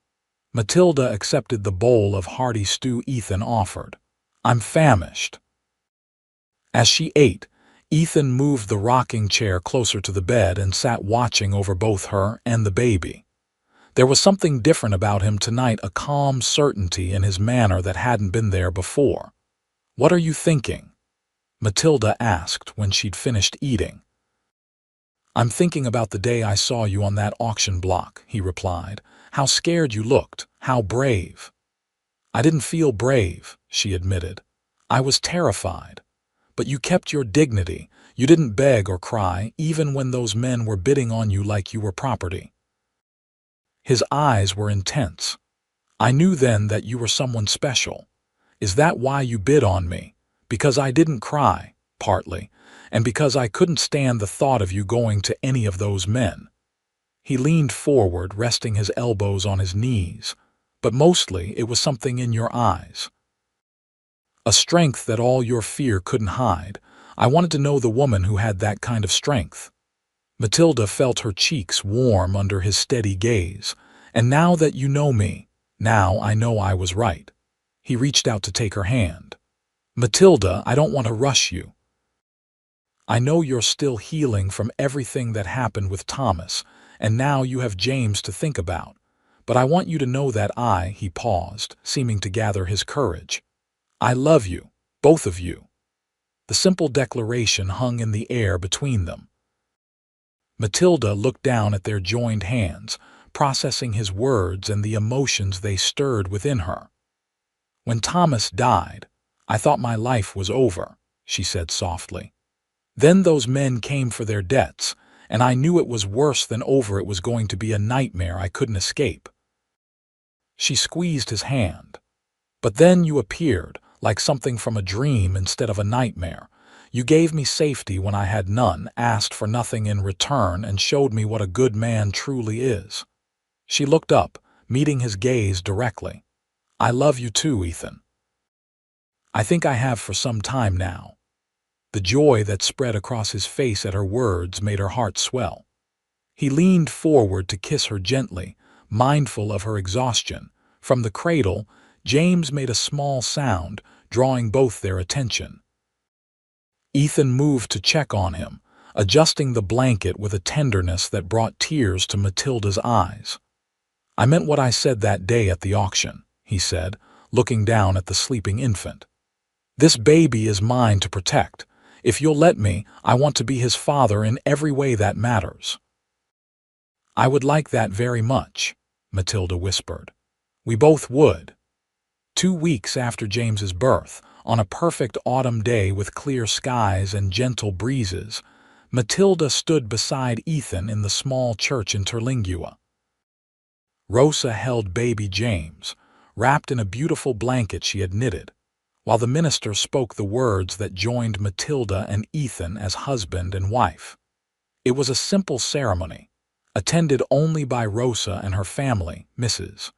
Matilda accepted the bowl of hearty stew Ethan offered. "I'm famished." As she ate, Ethan moved the rocking chair closer to the bed and sat watching over both her and the baby. There was something different about him tonight, a calm certainty in his manner that hadn't been there before. "What are you thinking?" Matilda asked when she'd finished eating. "I'm thinking about the day I saw you on that auction block," he replied. "How scared you looked, how brave." "I didn't feel brave," she admitted. "I was terrified. But you kept your dignity. You didn't beg or cry, even when those men were bidding on you like you were property." His eyes were intense. "I knew then that you were someone special. Is that why you bid on me? Because I didn't cry, partly, and because I couldn't stand the thought of you going to any of those men." He leaned forward, resting his elbows on his knees. "But mostly it was something in your eyes. A strength that all your fear couldn't hide. I wanted to know the woman who had that kind of strength." Matilda felt her cheeks warm under his steady gaze. "And now that you know me, now I know I was right." He reached out to take her hand. "Matilda, I don't want to rush you. I know you're still healing from everything that happened with Thomas, and now you have James to think about. But I want you to know that he paused, seeming to gather his courage. "I love you, both of you." The simple declaration hung in the air between them. Matilda looked down at their joined hands, processing his words and the emotions they stirred within her. "When Thomas died, I thought my life was over," she said softly. "Then those men came for their debts, and I knew it was worse than over. It was going to be a nightmare I couldn't escape." She squeezed his hand. "But then you appeared, like something from a dream instead of a nightmare. You gave me safety when I had none, asked for nothing in return, and showed me what a good man truly is." She looked up, meeting his gaze directly. "I love you too, Ethan. I think I have for some time now." The joy that spread across his face at her words made her heart swell. He leaned forward to kiss her gently, mindful of her exhaustion. From the cradle, James made a small sound, drawing both their attention. Ethan moved to check on him, adjusting the blanket with a tenderness that brought tears to Matilda's eyes. "I meant what I said that day at the auction," he said, looking down at the sleeping infant. "This baby is mine to protect. If you'll let me, I want to be his father in every way that matters." "I would like that very much," Matilda whispered. "We both would." 2 weeks after James's birth, on a perfect autumn day with clear skies and gentle breezes, Matilda stood beside Ethan in the small church in Terlingua. Rosa held baby James, wrapped in a beautiful blanket she had knitted, while the minister spoke the words that joined Matilda and Ethan as husband and wife. It was a simple ceremony, attended only by Rosa and her family, Mrs.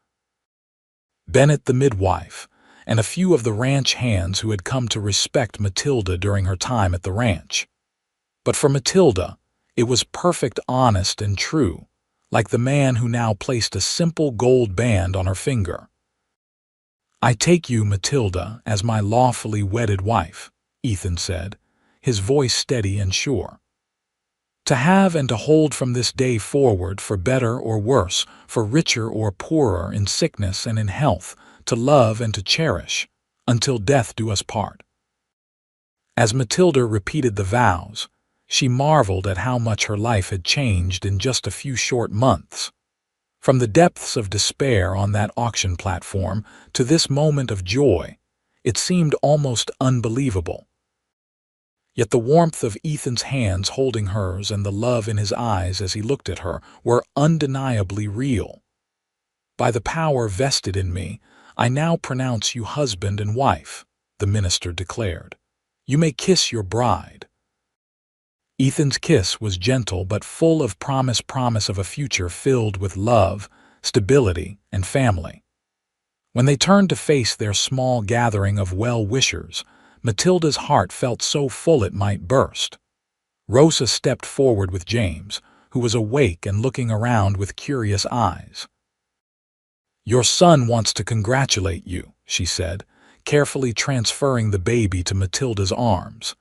Bennett the midwife, and a few of the ranch hands who had come to respect Matilda during her time at the ranch. But for Matilda, it was perfect, honest, and true, like the man who now placed a simple gold band on her finger. "I take you, Matilda, as my lawfully wedded wife," Ethan said, his voice steady and sure. "To have and to hold from this day forward, for better or worse, for richer or poorer, in sickness and in health, to love and to cherish, until death do us part." As Matilda repeated the vows, she marveled at how much her life had changed in just a few short months. From the depths of despair on that auction platform to this moment of joy, it seemed almost unbelievable. Yet the warmth of Ethan's hands holding hers and the love in his eyes as he looked at her were undeniably real. "By the power vested in me, I now pronounce you husband and wife," the minister declared. You may kiss your bride." Ethan's kiss was gentle but full of promise of a future filled with love, stability, and family. When they turned to face their small gathering of well-wishers, Matilda's heart felt so full it might burst. Rosa stepped forward with James, who was awake and looking around with curious eyes. "Your son wants to congratulate you," she said, carefully transferring the baby to Matilda's arms.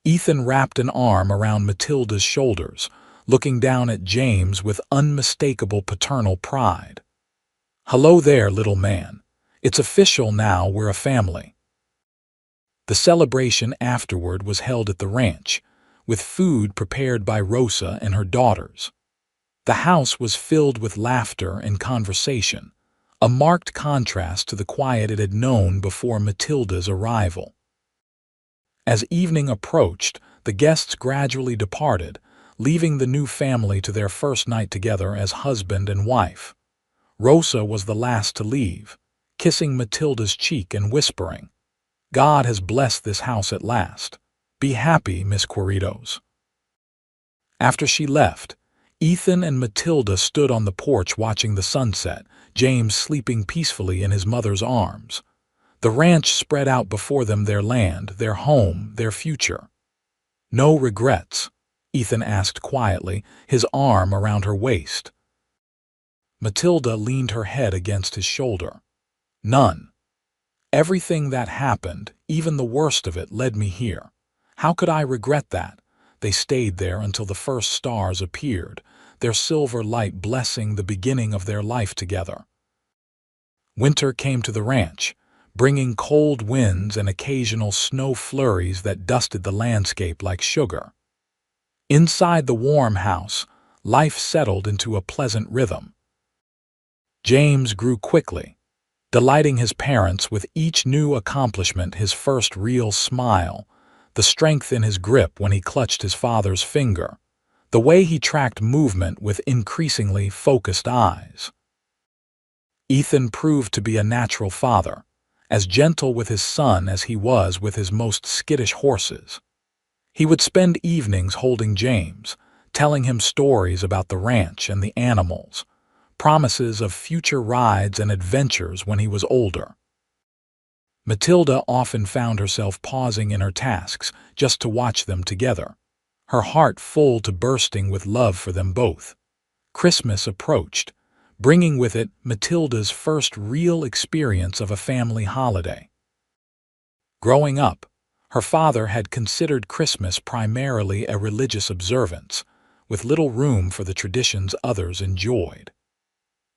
Ethan wrapped an arm around Matilda's shoulders, looking down at James with unmistakable paternal pride. "Hello there, little man. It's official now, we're a family." The celebration afterward was held at the ranch, with food prepared by Rosa and her daughters. The house was filled with laughter and conversation, a marked contrast to the quiet it had known before Matilda's arrival. As evening approached, the guests gradually departed, leaving the new family to their first night together as husband and wife. Rosa was the last to leave, kissing Matilda's cheek and whispering, "God has blessed this house at last. Be happy, Miss Queridos." After she left, Ethan and Matilda stood on the porch watching the sunset, James sleeping peacefully in his mother's arms. The ranch spread out before them, their land, their home, their future. "No regrets?" Ethan asked quietly, his arm around her waist. Matilda leaned her head against his shoulder. "None. Everything that happened, even the worst of it, led me here. How could I regret that?" They stayed there until the first stars appeared, their silver light blessing the beginning of their life together. Winter came to the ranch, bringing cold winds and occasional snow flurries that dusted the landscape like sugar. Inside the warm house, life settled into a pleasant rhythm. James grew quickly, delighting his parents with each new accomplishment, his first real smile, the strength in his grip when he clutched his father's finger, the way he tracked movement with increasingly focused eyes. Ethan proved to be a natural father, as gentle with his son as he was with his most skittish horses. He would spend evenings holding James, telling him stories about the ranch and the animals, promises of future rides and adventures when he was older. Matilda often found herself pausing in her tasks just to watch them together, her heart full to bursting with love for them both. Christmas approached, bringing with it Matilda's first real experience of a family holiday. Growing up, her father had considered Christmas primarily a religious observance, with little room for the traditions others enjoyed.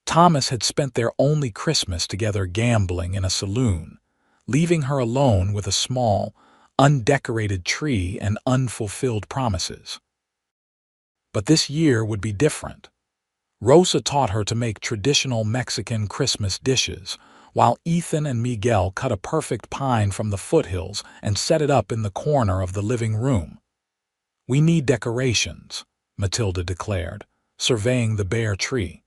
Thomas had spent their only Christmas together gambling in a saloon, leaving her alone with a small, undecorated tree and unfulfilled promises. But this year would be different. Rosa taught her to make traditional Mexican Christmas dishes, while Ethan and Miguel cut a perfect pine from the foothills and set it up in the corner of the living room. "We need decorations," Matilda declared, surveying the bare tree.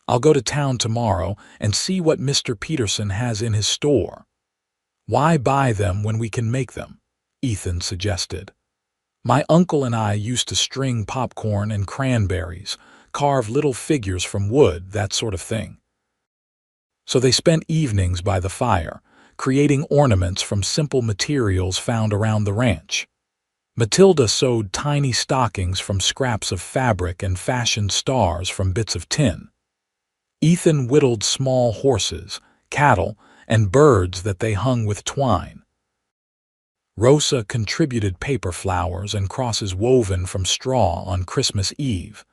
"I'll go to town tomorrow and see what Mr. Peterson has in his store." "Why buy them when we can make them?" Ethan suggested. "My uncle and I used to string popcorn and cranberries, carve little figures from wood, that sort of thing." So they spent evenings by the fire, creating ornaments from simple materials found around the ranch. Matilda sewed tiny stockings from scraps of fabric and fashioned stars from bits of tin. Ethan whittled small horses, cattle, and birds that they hung with twine. Rosa contributed paper flowers and crosses woven from straw on Christmas Eve.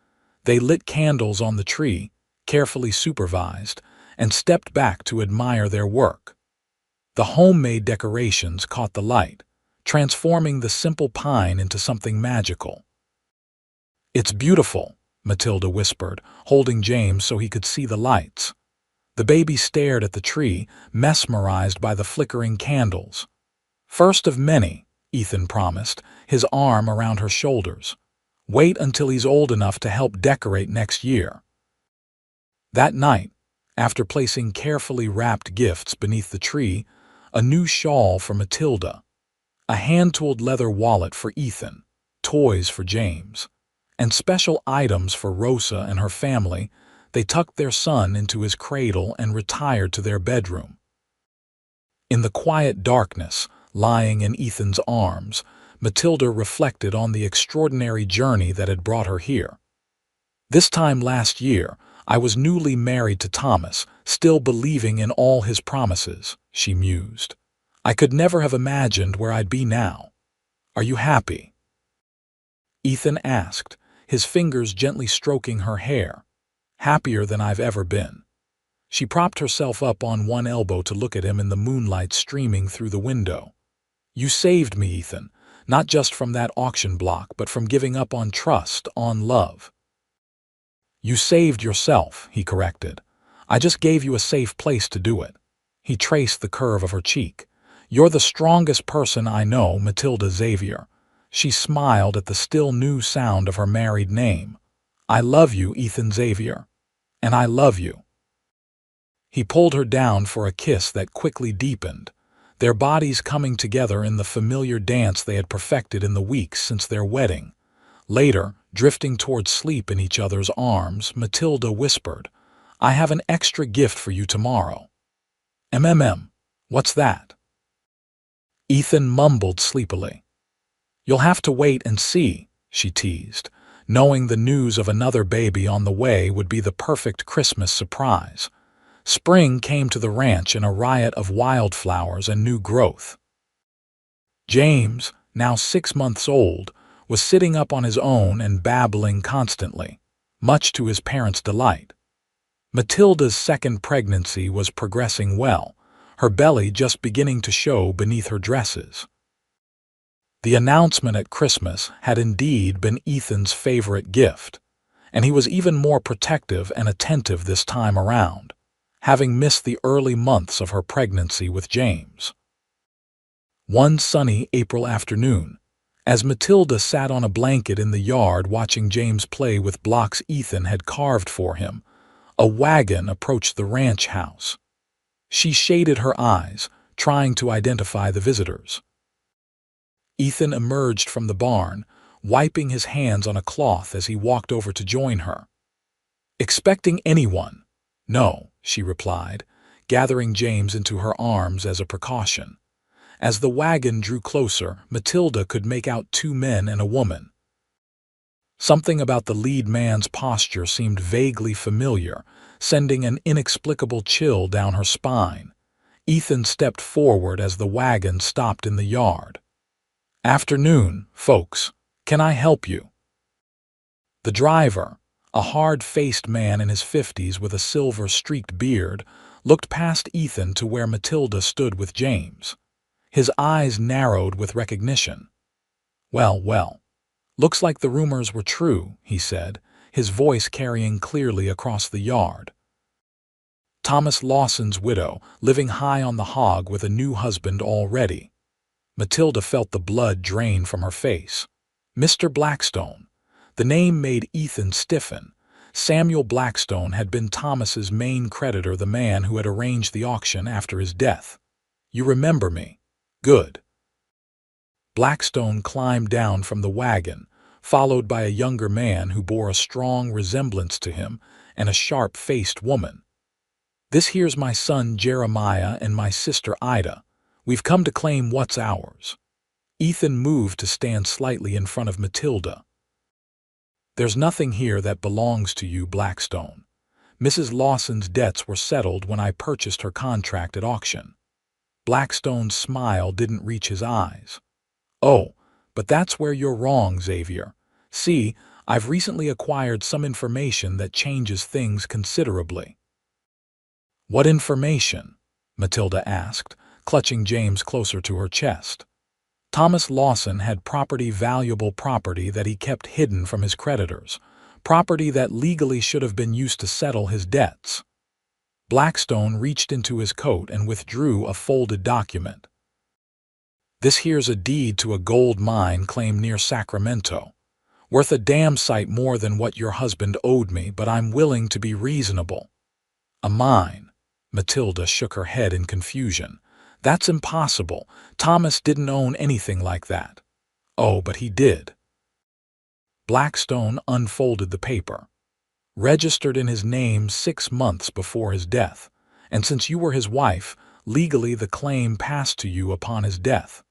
They lit candles on the tree, carefully supervised, and stepped back to admire their work. The homemade decorations caught the light, transforming the simple pine into something magical. "It's beautiful," Matilda whispered, holding James so he could see the lights. The baby stared at the tree, mesmerized by the flickering candles. "First of many," Ethan promised, his arm around her shoulders. "Wait until he's old enough to help decorate next year." That night, after placing carefully wrapped gifts beneath the tree, a new shawl for Matilda, A hand-tooled leather wallet for Ethan, toys for James, and special items for Rosa and her family. They tucked their son into his cradle and retired to their bedroom. In the quiet darkness, lying in Ethan's arms, Matilda reflected on the extraordinary journey that had brought her here. This time last year, I was newly married to Thomas, still believing in all his promises, she mused. I could never have imagined where I'd be now. Are you happy? Ethan asked, his fingers gently stroking her hair. Happier than I've ever been. She propped herself up on one elbow to look at him in the moonlight streaming through the window. You saved me, Ethan, not just from that auction block, but from giving up on trust, on love. You saved yourself, he corrected. I just gave you a safe place to do it. He traced the curve of her cheek. You're the strongest person I know, Matilda Xavier. She smiled at the still new sound of her married name. I love you, Ethan Xavier. And I love you. He pulled her down for a kiss that quickly deepened, their bodies coming together in the familiar dance they had perfected in the weeks since their wedding. Later, drifting toward sleep in each other's arms, Matilda whispered, I have an extra gift for you tomorrow. What's that? Ethan mumbled sleepily. You'll have to wait and see, she teased, knowing the news of another baby on the way would be the perfect Christmas surprise. Spring came to the ranch in a riot of wildflowers and new growth. James, now 6 months old, was sitting up on his own and babbling constantly, much to his parents' delight. Matilda's second pregnancy was progressing well, her belly just beginning to show beneath her dresses. The announcement at Christmas had indeed been Ethan's favorite gift, and he was even more protective and attentive this time around, having missed the early months of her pregnancy with James. One sunny April afternoon, as Matilda sat on a blanket in the yard watching James play with blocks Ethan had carved for him, a wagon approached the ranch house. She shaded her eyes, trying to identify the visitors. Ethan emerged from the barn, wiping his hands on a cloth as he walked over to join her. Expecting anyone? No, she replied, gathering James into her arms as a precaution. As the wagon drew closer, Matilda could make out 2 men and a woman. Something about the lead man's posture seemed vaguely familiar, sending an inexplicable chill down her spine. Ethan stepped forward as the wagon stopped in the yard. Afternoon, folks. Can I help you? The driver, a hard-faced man in his 50s with a silver-streaked beard, looked past Ethan to where Matilda stood with James. His eyes narrowed with recognition. Well, looks like the rumors were true, he said, his voice carrying clearly across the yard. Thomas Lawson's widow, living high on the hog with a new husband already. Matilda felt the blood drain from her face. Mr. Blackstone. The name made Ethan stiffen. Samuel Blackstone had been Thomas's main creditor, the man who had arranged the auction after his death. You remember me? Good. Blackstone climbed down from the wagon, followed by a younger man who bore a strong resemblance to him and a sharp-faced woman. This here's my son Jeremiah and my sister Ida. We've come to claim what's ours. Ethan moved to stand slightly in front of Matilda. There's nothing here that belongs to you, Blackstone. Mrs. Lawson's debts were settled when I purchased her contract at auction. Blackstone's smile didn't reach his eyes. Oh, but that's where you're wrong, Xavier. See, I've recently acquired some information that changes things considerably. What information? Matilda asked, clutching James closer to her chest. Thomas Lawson had valuable property that he kept hidden from his creditors, property that legally should have been used to settle his debts. Blackstone reached into his coat and withdrew a folded document. This here's a deed to a gold mine claim near Sacramento. Worth a damn sight more than what your husband owed me, but I'm willing to be reasonable. A mine. Matilda shook her head in confusion. That's impossible. Thomas didn't own anything like that. Oh, but he did. Blackstone unfolded the paper. Registered in his name 6 months before his death, and since you were his wife, legally the claim passed to you upon his death.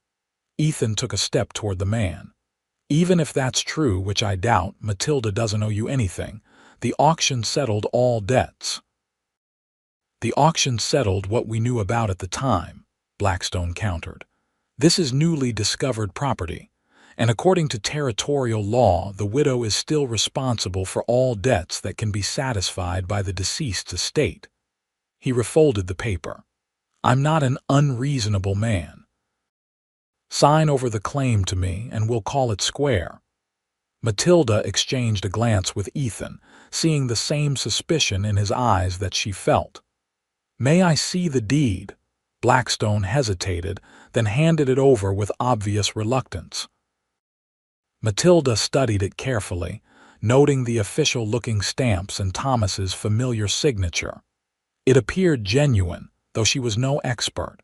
Ethan took a step toward the man. Even if that's true, which I doubt, Matilda doesn't owe you anything. The auction settled all debts. The auction settled what we knew about at the time, Blackstone countered. This is newly discovered property, and according to territorial law, the widow is still responsible for all debts that can be satisfied by the deceased's estate. He refolded the paper. I'm not an unreasonable man. Sign over the claim to me, and we'll call it square. Matilda exchanged a glance with Ethan, seeing the same suspicion in his eyes that she felt. May I see the deed? Blackstone hesitated, then handed it over with obvious reluctance. Matilda studied it carefully, noting the official-looking stamps and Thomas's familiar signature. It appeared genuine, though she was no expert.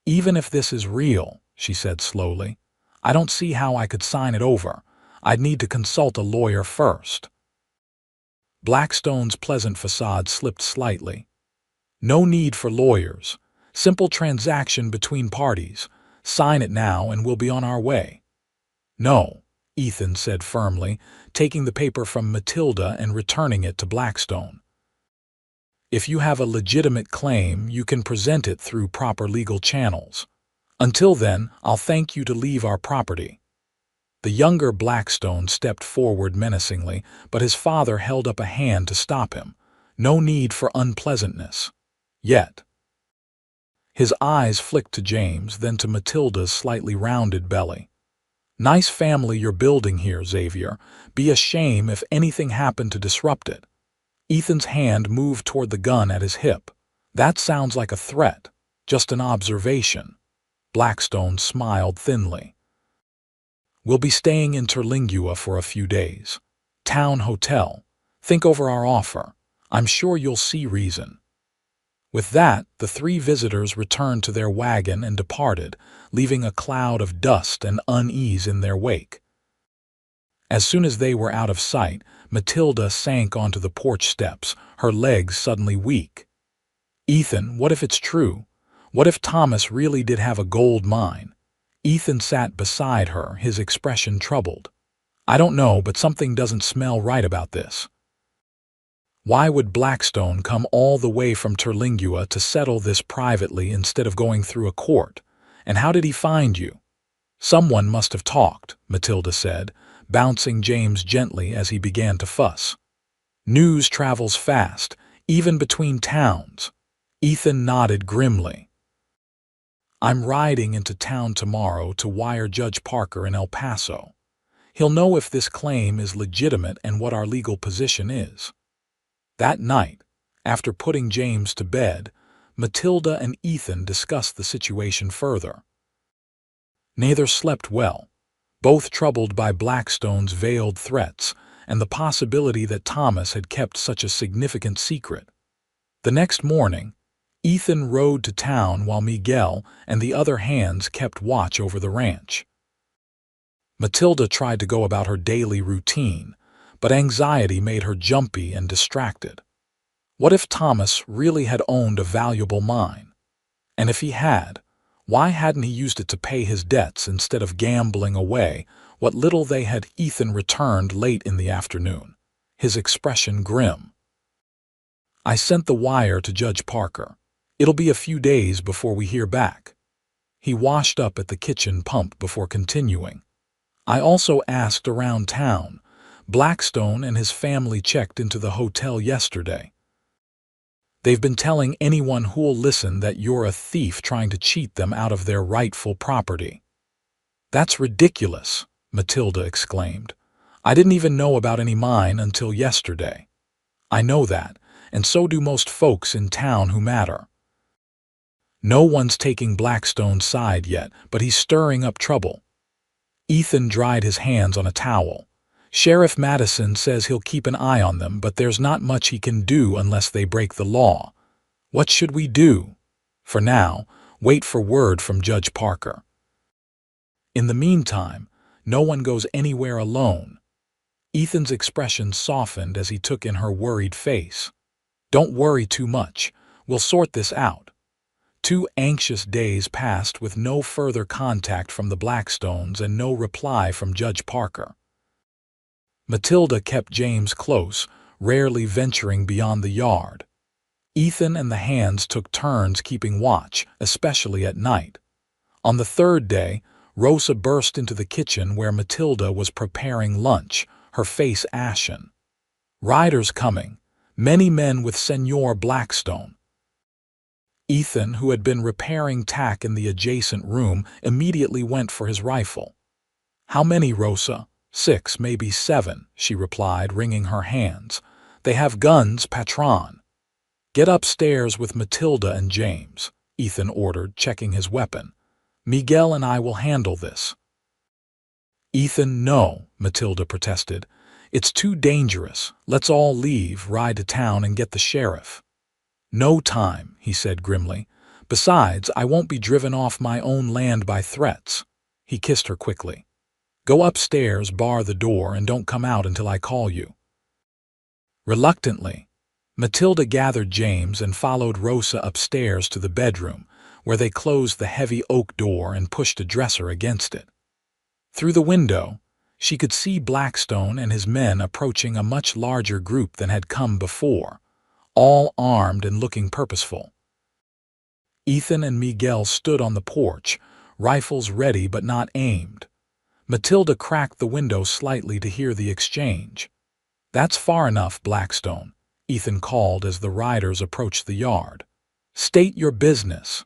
Even if this is real, she said slowly, I don't see how I could sign it over. I'd need to consult a lawyer first. Blackstone's pleasant facade slipped slightly. No need for lawyers. Simple transaction between parties. Sign it now and we'll be on our way. No, Ethan said firmly, taking the paper from Matilda and returning it to Blackstone. If you have a legitimate claim, you can present it through proper legal channels. Until then, I'll thank you to leave our property. The younger Blackstone stepped forward menacingly, but his father held up a hand to stop him. No need for unpleasantness. Yet. His eyes flicked to James, then to Matilda's slightly rounded belly. Nice family you're building here, Xavier. Be a shame if anything happened to disrupt it. Ethan's hand moved toward the gun at his hip. That sounds like a threat, just an observation. Blackstone smiled thinly. We'll be staying in Terlingua for a few days. Town hotel. Think over our offer. I'm sure you'll see reason. With that, the 3 visitors returned to their wagon and departed, leaving a cloud of dust and unease in their wake. As soon as they were out of sight, Matilda sank onto the porch steps, her legs suddenly weak. Ethan, what if it's true? What if Thomas really did have a gold mine? Ethan sat beside her, his expression troubled. I don't know, but something doesn't smell right about this. Why would Blackstone come all the way from Terlingua to settle this privately instead of going through a court? And how did he find you? Someone must have talked, Matilda said, bouncing James gently as he began to fuss. News travels fast, even between towns. Ethan nodded grimly. I'm riding into town tomorrow to wire Judge Parker in El Paso. He'll know if this claim is legitimate and what our legal position is. That night, after putting James to bed, Matilda and Ethan discussed the situation further. Neither slept well, both troubled by Blackstone's veiled threats and the possibility that Thomas had kept such a significant secret. The next morning, Ethan rode to town while Miguel and the other hands kept watch over the ranch. Matilda tried to go about her daily routine, but anxiety made her jumpy and distracted. What if Thomas really had owned a valuable mine? And if he had, why hadn't he used it to pay his debts instead of gambling away what little they had? Ethan returned late in the afternoon, his expression grim. I sent the wire to Judge Parker. It'll be a few days before we hear back. He washed up at the kitchen pump before continuing. I also asked around town. Blackstone and his family checked into the hotel yesterday. They've been telling anyone who'll listen that you're a thief trying to cheat them out of their rightful property. That's ridiculous, Matilda exclaimed. I didn't even know about any mine until yesterday. I know that, and so do most folks in town who matter. No one's taking Blackstone's side yet, but he's stirring up trouble. Ethan dried his hands on a towel. Sheriff Madison says he'll keep an eye on them, but there's not much he can do unless they break the law. What should we do? For now, Wait for word from Judge Parker. In the meantime, no one goes anywhere alone. Ethan's expression softened as he took in her worried face. Don't worry too much. We'll sort this out. 2 anxious days passed with no further contact from the Blackstones and no reply from Judge Parker. Matilda kept James close, rarely venturing beyond the yard. Ethan and the hands took turns keeping watch, especially at night. On the 3rd day, Rosa burst into the kitchen where Matilda was preparing lunch, her face ashen. Riders coming, many men with Senor Blackstone. Ethan, who had been repairing tack in the adjacent room, immediately went for his rifle. How many, Rosa? 6, maybe 7, she replied, wringing her hands. They have guns, patron. Get upstairs with Matilda and James, Ethan ordered, checking his weapon. Miguel and I will handle this. Ethan, no, Matilda protested. It's too dangerous. Let's all leave, ride to town and get the sheriff. No time, he said grimly. Besides, I won't be driven off my own land by threats. He kissed her quickly. Go upstairs, bar the door, and don't come out until I call you. Reluctantly, Matilda gathered James and followed Rosa upstairs to the bedroom, where they closed the heavy oak door and pushed a dresser against it. Through the window, she could see Blackstone and his men approaching a much larger group than had come before, all armed and looking purposeful. Ethan and Miguel stood on the porch, rifles ready but not aimed. Matilda cracked the window slightly to hear the exchange. That's far enough, Blackstone, Ethan called as the riders approached the yard. State your business.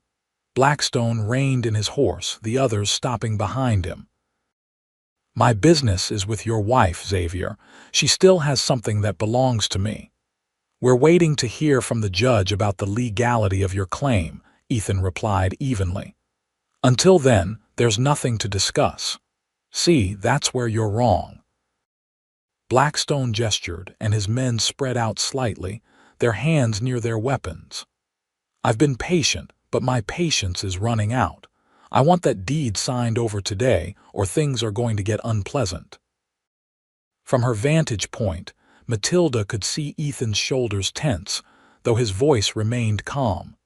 Blackstone reined in his horse, the others stopping behind him. My business is with your wife, Xavier. She still has something that belongs to me. We're waiting to hear from the judge about the legality of your claim, Ethan replied evenly. Until then, there's nothing to discuss. See, that's where you're wrong. Blackstone gestured, and his men spread out slightly, their hands near their weapons. I've been patient, but my patience is running out. I want that deed signed over today, or things are going to get unpleasant. From her vantage point, Matilda could see Ethan's shoulders tense, though his voice remained calm.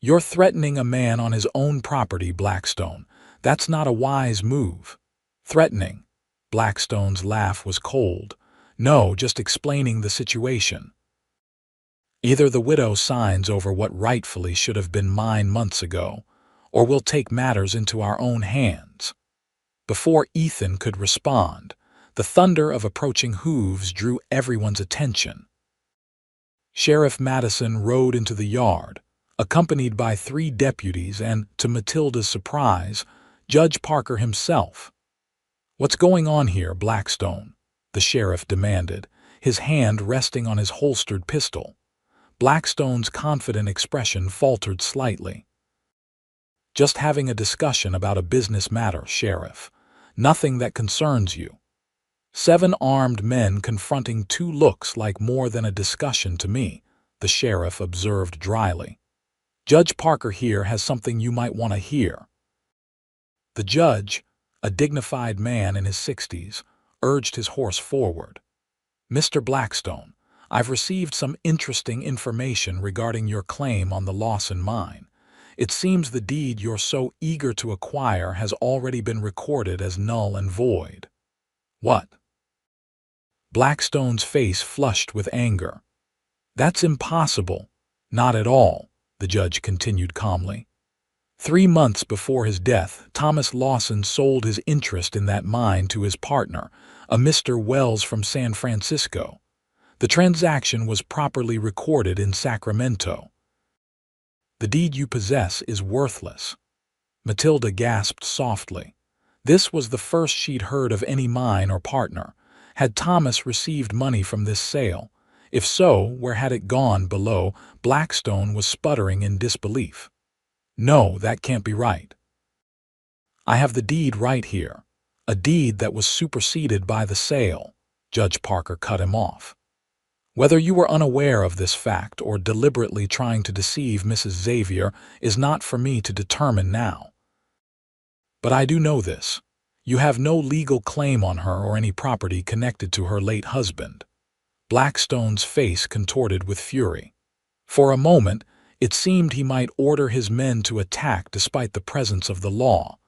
You're threatening a man on his own property, Blackstone. That's not a wise move. Threatening. Blackstone's laugh was cold. No, just explaining the situation. Either the widow signs over what rightfully should have been mine months ago, or we'll take matters into our own hands. Before Ethan could respond, the thunder of approaching hooves drew everyone's attention. Sheriff Madison rode into the yard, accompanied by 3 deputies and, to Matilda's surprise, Judge Parker himself. What's going on here, Blackstone? The sheriff demanded, his hand resting on his holstered pistol. Blackstone's confident expression faltered slightly. Just having a discussion about a business matter, Sheriff. Nothing that concerns you. 7 armed men confronting 2 looks like more than a discussion to me, the sheriff observed dryly. Judge Parker here has something you might want to hear. The judge, a dignified man in his 60s, urged his horse forward. Mr. Blackstone, I've received some interesting information regarding your claim on the Lawson mine. It seems the deed you're so eager to acquire has already been recorded as null and void. What? Blackstone's face flushed with anger. That's impossible. Not at all, the judge continued calmly. 3 months before his death, Thomas Lawson sold his interest in that mine to his partner, a Mr. Wells from San Francisco. The transaction was properly recorded in Sacramento. The deed you possess is worthless. Matilda gasped softly. This was the first she'd heard of any mine or partner. Had Thomas received money from this sale? If so, where had it gone? Below, Blackstone was sputtering in disbelief. No, that can't be right. I have the deed right here. A deed that was superseded by the sale. Judge Parker cut him off. Whether you were unaware of this fact or deliberately trying to deceive Mrs. Xavier is not for me to determine now. But I do know this. You have no legal claim on her or any property connected to her late husband. Blackstone's face contorted with fury. For a moment, it seemed he might order his men to attack despite the presence of the law,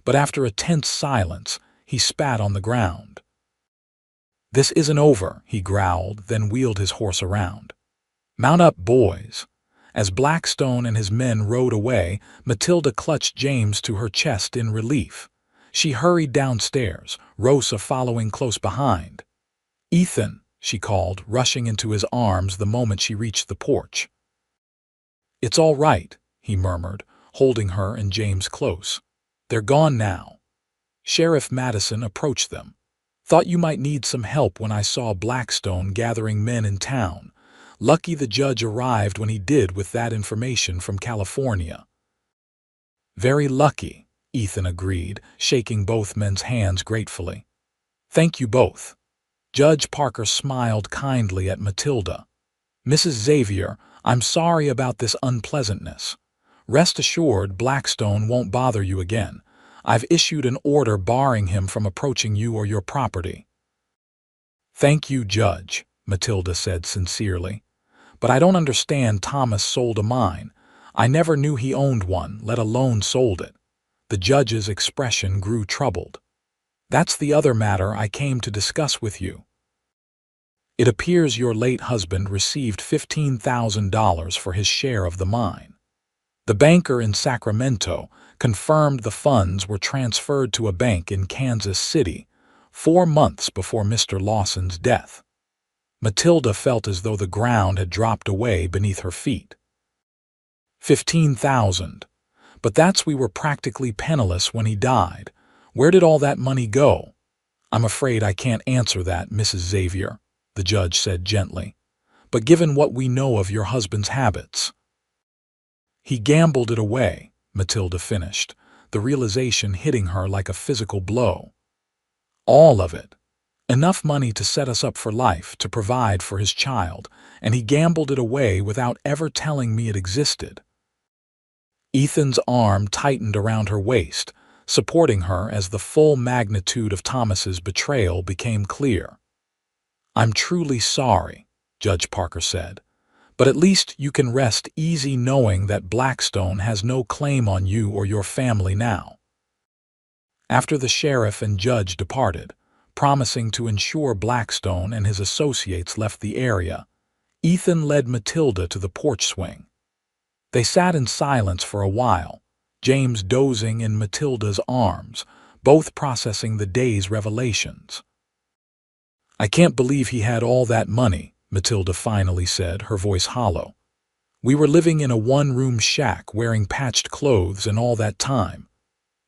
but after a tense silence, he spat on the ground. "This isn't over," he growled, then wheeled his horse around. "Mount up, boys." As Blackstone and his men rode away, Matilda clutched James to her chest in relief. She hurried downstairs, Rosa following close behind. "Ethan," she called, rushing into his arms the moment she reached the porch. "It's all right," he murmured, holding her and James close. "They're gone now." Sheriff Madison approached them. "Thought you might need some help when I saw Blackstone gathering men in town. Lucky the judge arrived when he did with that information from California." "Very lucky," Ethan agreed, shaking both men's hands gratefully. "Thank you both." Judge Parker smiled kindly at Matilda. "Mrs. Xavier, I'm sorry about this unpleasantness. Rest assured Blackstone won't bother you again. I've issued an order barring him from approaching you or your property." "Thank you, Judge," Matilda said sincerely. "But I don't understand Thomas sold a mine. I never knew he owned one, let alone sold it." The judge's expression grew troubled. "That's the other matter I came to discuss with you. It appears your late husband received $15,000 for his share of the mine. The banker in Sacramento confirmed the funds were transferred to a bank in Kansas City 4 months before Mr. Lawson's death." Matilda felt as though the ground had dropped away beneath her feet. 15,000. But we were practically penniless when he died. Where did all that money go? "I'm afraid I can't answer that, Mrs. Xavier," the judge said gently. "But given what we know of your husband's habits—" "He gambled it away," Matilda finished, the realization hitting her like a physical blow. "All of it. Enough money to set us up for life, to provide for his child, and he gambled it away without ever telling me it existed." Ethan's arm tightened around her waist, supporting her as the full magnitude of Thomas's betrayal became clear. "I'm truly sorry," Judge Parker said, "but at least you can rest easy knowing that Blackstone has no claim on you or your family now." After the sheriff and judge departed, promising to ensure Blackstone and his associates left the area, Ethan led Matilda to the porch swing. They sat in silence for a while, James dozing in Matilda's arms, both processing the day's revelations. "I can't believe he had all that money," Matilda finally said, her voice hollow. "We were living in a one-room shack wearing patched clothes and all that time."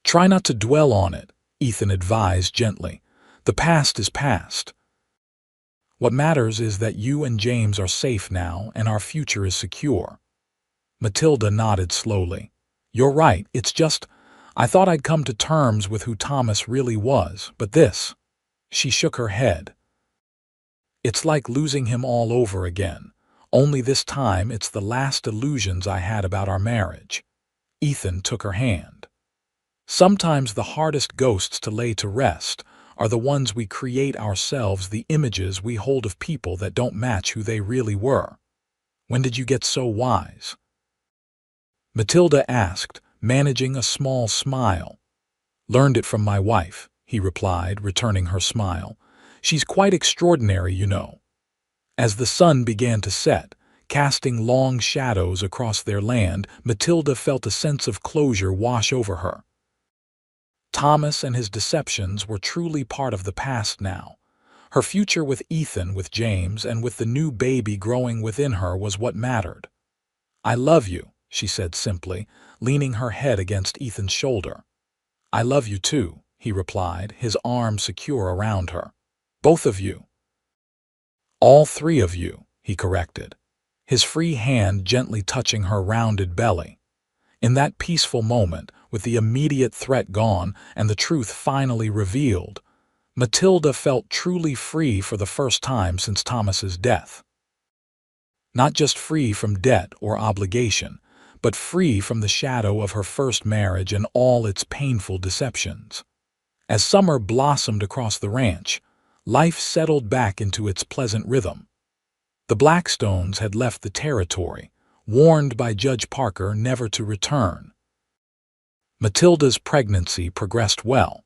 "Try not to dwell on it," Ethan advised gently. "The past is past. What matters is that you and James are safe now and our future is secure." Matilda nodded slowly. "You're right, it's just, I thought I'd come to terms with who Thomas really was, but this—" She shook her head. "It's like losing him all over again, only this time it's the last illusions I had about our marriage." Ethan took her hand. "Sometimes the hardest ghosts to lay to rest are the ones we create ourselves, the images we hold of people that don't match who they really were." "When did you get so wise?" Matilda asked, managing a small smile. "Learned it from my wife," he replied, returning her smile. "She's quite extraordinary, you know." As the sun began to set, casting long shadows across their land, Matilda felt a sense of closure wash over her. Thomas and his deceptions were truly part of the past now. Her future with Ethan, with James, and with the new baby growing within her was what mattered. "I love you," she said simply, leaning her head against Ethan's shoulder. "I love you too," he replied, his arm secure around her. "Both of you." "All three of you," he corrected, his free hand gently touching her rounded belly. In that peaceful moment, with the immediate threat gone and the truth finally revealed, Matilda felt truly free for the first time since Thomas's death. not just free from debt or obligation, but free from the shadow of her first marriage and all its painful deceptions. As summer blossomed across the ranch, life settled back into its pleasant rhythm. The Blackstones had left the territory, warned by Judge Parker never to return. Matilda's pregnancy progressed well,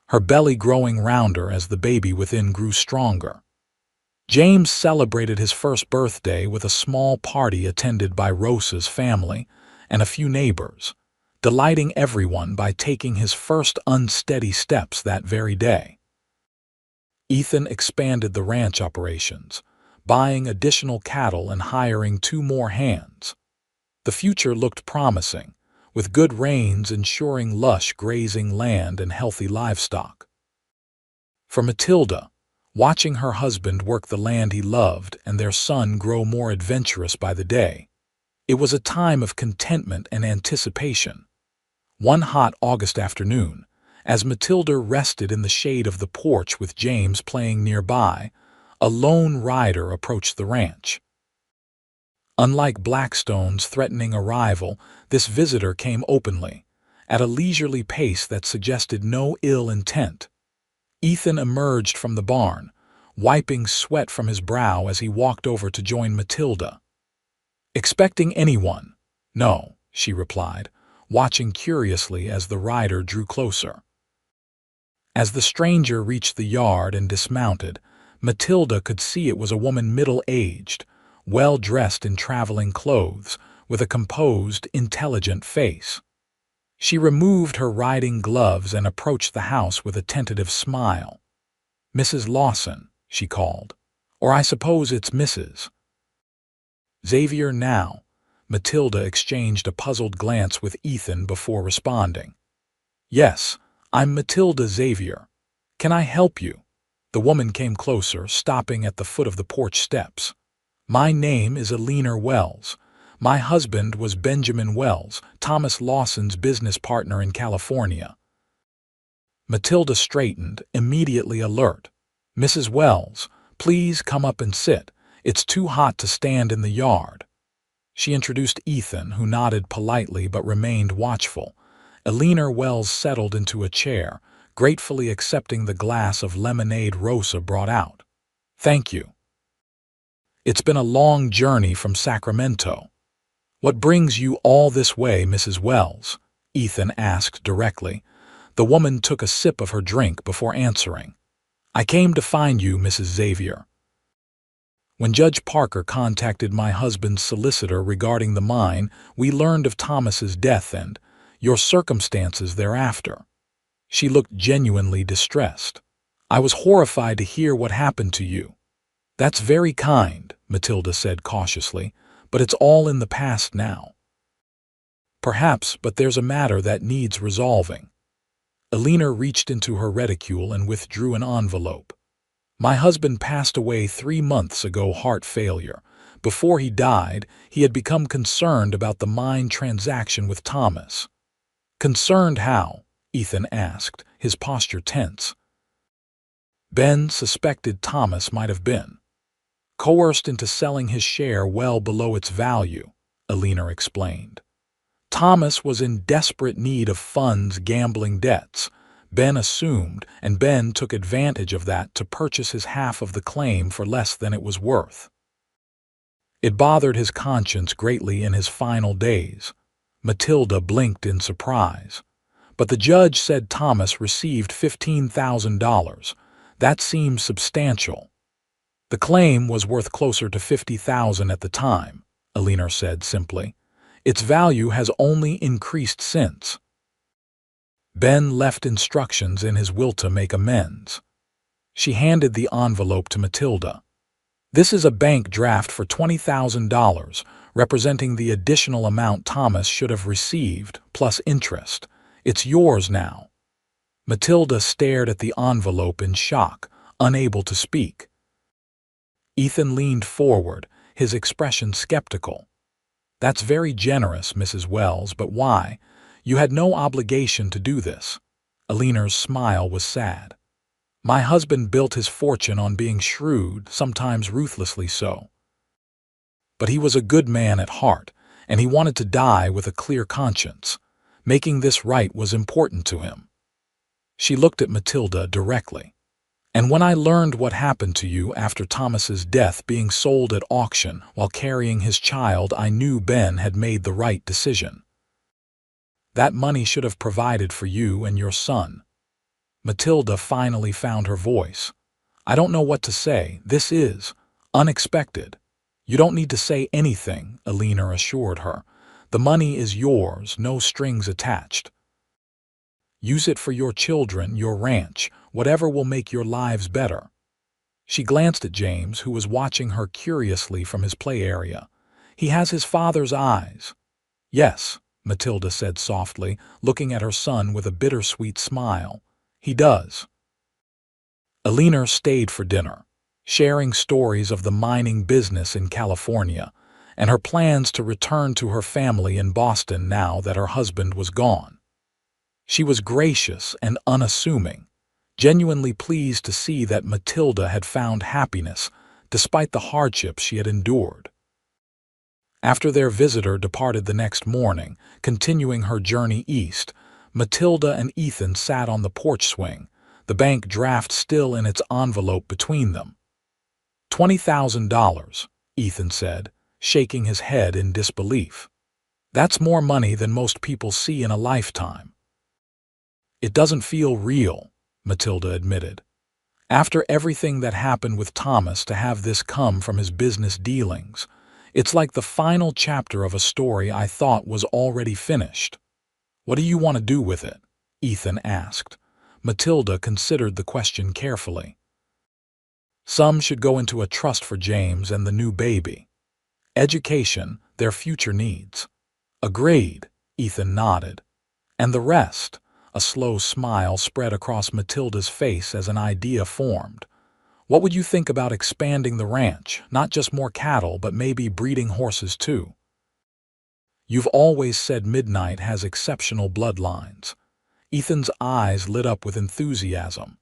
her belly growing rounder as the baby within grew stronger. James celebrated his first birthday with a small party attended by Rosa's family and a few neighbors, delighting everyone by taking his first unsteady steps that very day. Ethan expanded the ranch operations, buying additional cattle and hiring 2 more hands. The future looked promising, with good rains ensuring lush grazing land and healthy livestock. For Matilda, watching her husband work the land he loved and their son grow more adventurous by the day, it was a time of contentment and anticipation. One hot August afternoon, as Matilda rested in the shade of the porch with James playing nearby, a lone rider approached the ranch. Unlike Blackstone's threatening arrival, this visitor came openly, at a leisurely pace that suggested no ill intent. Ethan emerged from the barn, wiping sweat from his brow as he walked over to join Matilda. "Expecting anyone?" "No," she replied, watching curiously as the rider drew closer. As the stranger reached the yard and dismounted, Matilda could see it was a woman middle-aged, well-dressed in traveling clothes, with a composed, intelligent face. She removed her riding gloves and approached the house with a tentative smile. "Mrs. Lawson," she called. "Or I suppose it's Mrs. Xavier now." Matilda exchanged a puzzled glance with Ethan before responding. "Yes, I'm Matilda Xavier. Can I help you?" The woman came closer, stopping at the foot of the porch steps. "My name is Eleanor Wells. My husband was Benjamin Wells, Thomas Lawson's business partner in California." Matilda straightened, immediately alert. "Mrs. Wells, please come up and sit. It's too hot to stand in the yard." She introduced Ethan, who nodded politely but remained watchful. Eleanor Wells settled into a chair, gratefully accepting the glass of lemonade Rosa brought out. "Thank you. It's been a long journey from Sacramento." "What brings you all this way, Mrs. Wells?" Ethan asked directly. The woman took a sip of her drink before answering. "I came to find you, Mrs. Xavier. When Judge Parker contacted my husband's solicitor regarding the mine, we learned of Thomas's death and your circumstances thereafter." She looked genuinely distressed. "I was horrified to hear what happened to you." "That's very kind," Matilda said cautiously, "but it's all in the past now." "Perhaps, but there's a matter that needs resolving." Eleanor reached into her reticule and withdrew an envelope. "My husband passed away 3 months ago, heart failure. Before he died, he had become concerned about the mine transaction with Thomas." "Concerned how?" Ethan asked, his posture tense. "Ben suspected Thomas might have been coerced into selling his share well below its value," Eleanor explained. "Thomas was in desperate need of funds gambling debts. Ben assumed, and Ben took advantage of that to purchase his half of the claim for less than it was worth. It bothered his conscience greatly in his final days." Matilda blinked in surprise. "But the judge said Thomas received $15,000. That seems substantial." "The claim was worth closer to $50,000 at the time," Eleanor said simply. "Its value has only increased since. Ben left instructions in his will to make amends." She handed the envelope to Matilda. "This is a bank draft for $20,000, representing the additional amount Thomas should have received, plus interest. It's yours now." Matilda stared at the envelope in shock, unable to speak. Ethan leaned forward, his expression skeptical. "That's very generous, Mrs. Wells, but why? You had no obligation to do this." Eleanor's smile was sad. "My husband built his fortune on being shrewd, sometimes ruthlessly so." but he was a good man at heart, and he wanted to die with a clear conscience. Making this right was important to him. She looked at Matilda directly. And when I learned what happened to you after Thomas's death, being sold at auction while carrying his child, I knew Ben had made the right decision. That money should have provided for you and your son. Matilda finally found her voice. I don't know what to say. This is unexpected. You don't need to say anything, Alina assured her. The money is yours, no strings attached. Use it for your children, your ranch, whatever will make your lives better. She glanced at James, who was watching her curiously from his play area. He has his father's eyes. Yes, Matilda said softly, looking at her son with a bittersweet smile. He does. Alina stayed for dinner, sharing stories of the mining business in California and her plans to return to her family in Boston now that her husband was gone. She was gracious and unassuming, genuinely pleased to see that Matilda had found happiness despite the hardships she had endured. After their visitor departed the next morning, continuing her journey east, Matilda and Ethan sat on the porch swing, the bank draft still in its envelope between them. $20,000, Ethan said, shaking his head in disbelief. That's more money than most people see in a lifetime. It doesn't feel real, Matilda admitted. After everything that happened with Thomas, to have this come from his business dealings, it's like the final chapter of a story I thought was already finished. What do you want to do with it? Ethan asked. Matilda considered the question carefully. Some should go into a trust for James and the new baby. Education, their future needs. Agreed, Ethan nodded. And the rest? A slow smile spread across Matilda's face as an idea formed. What would you think about expanding the ranch, not just more cattle, but maybe breeding horses too? You've always said Midnight has exceptional bloodlines. Ethan's eyes lit up with enthusiasm.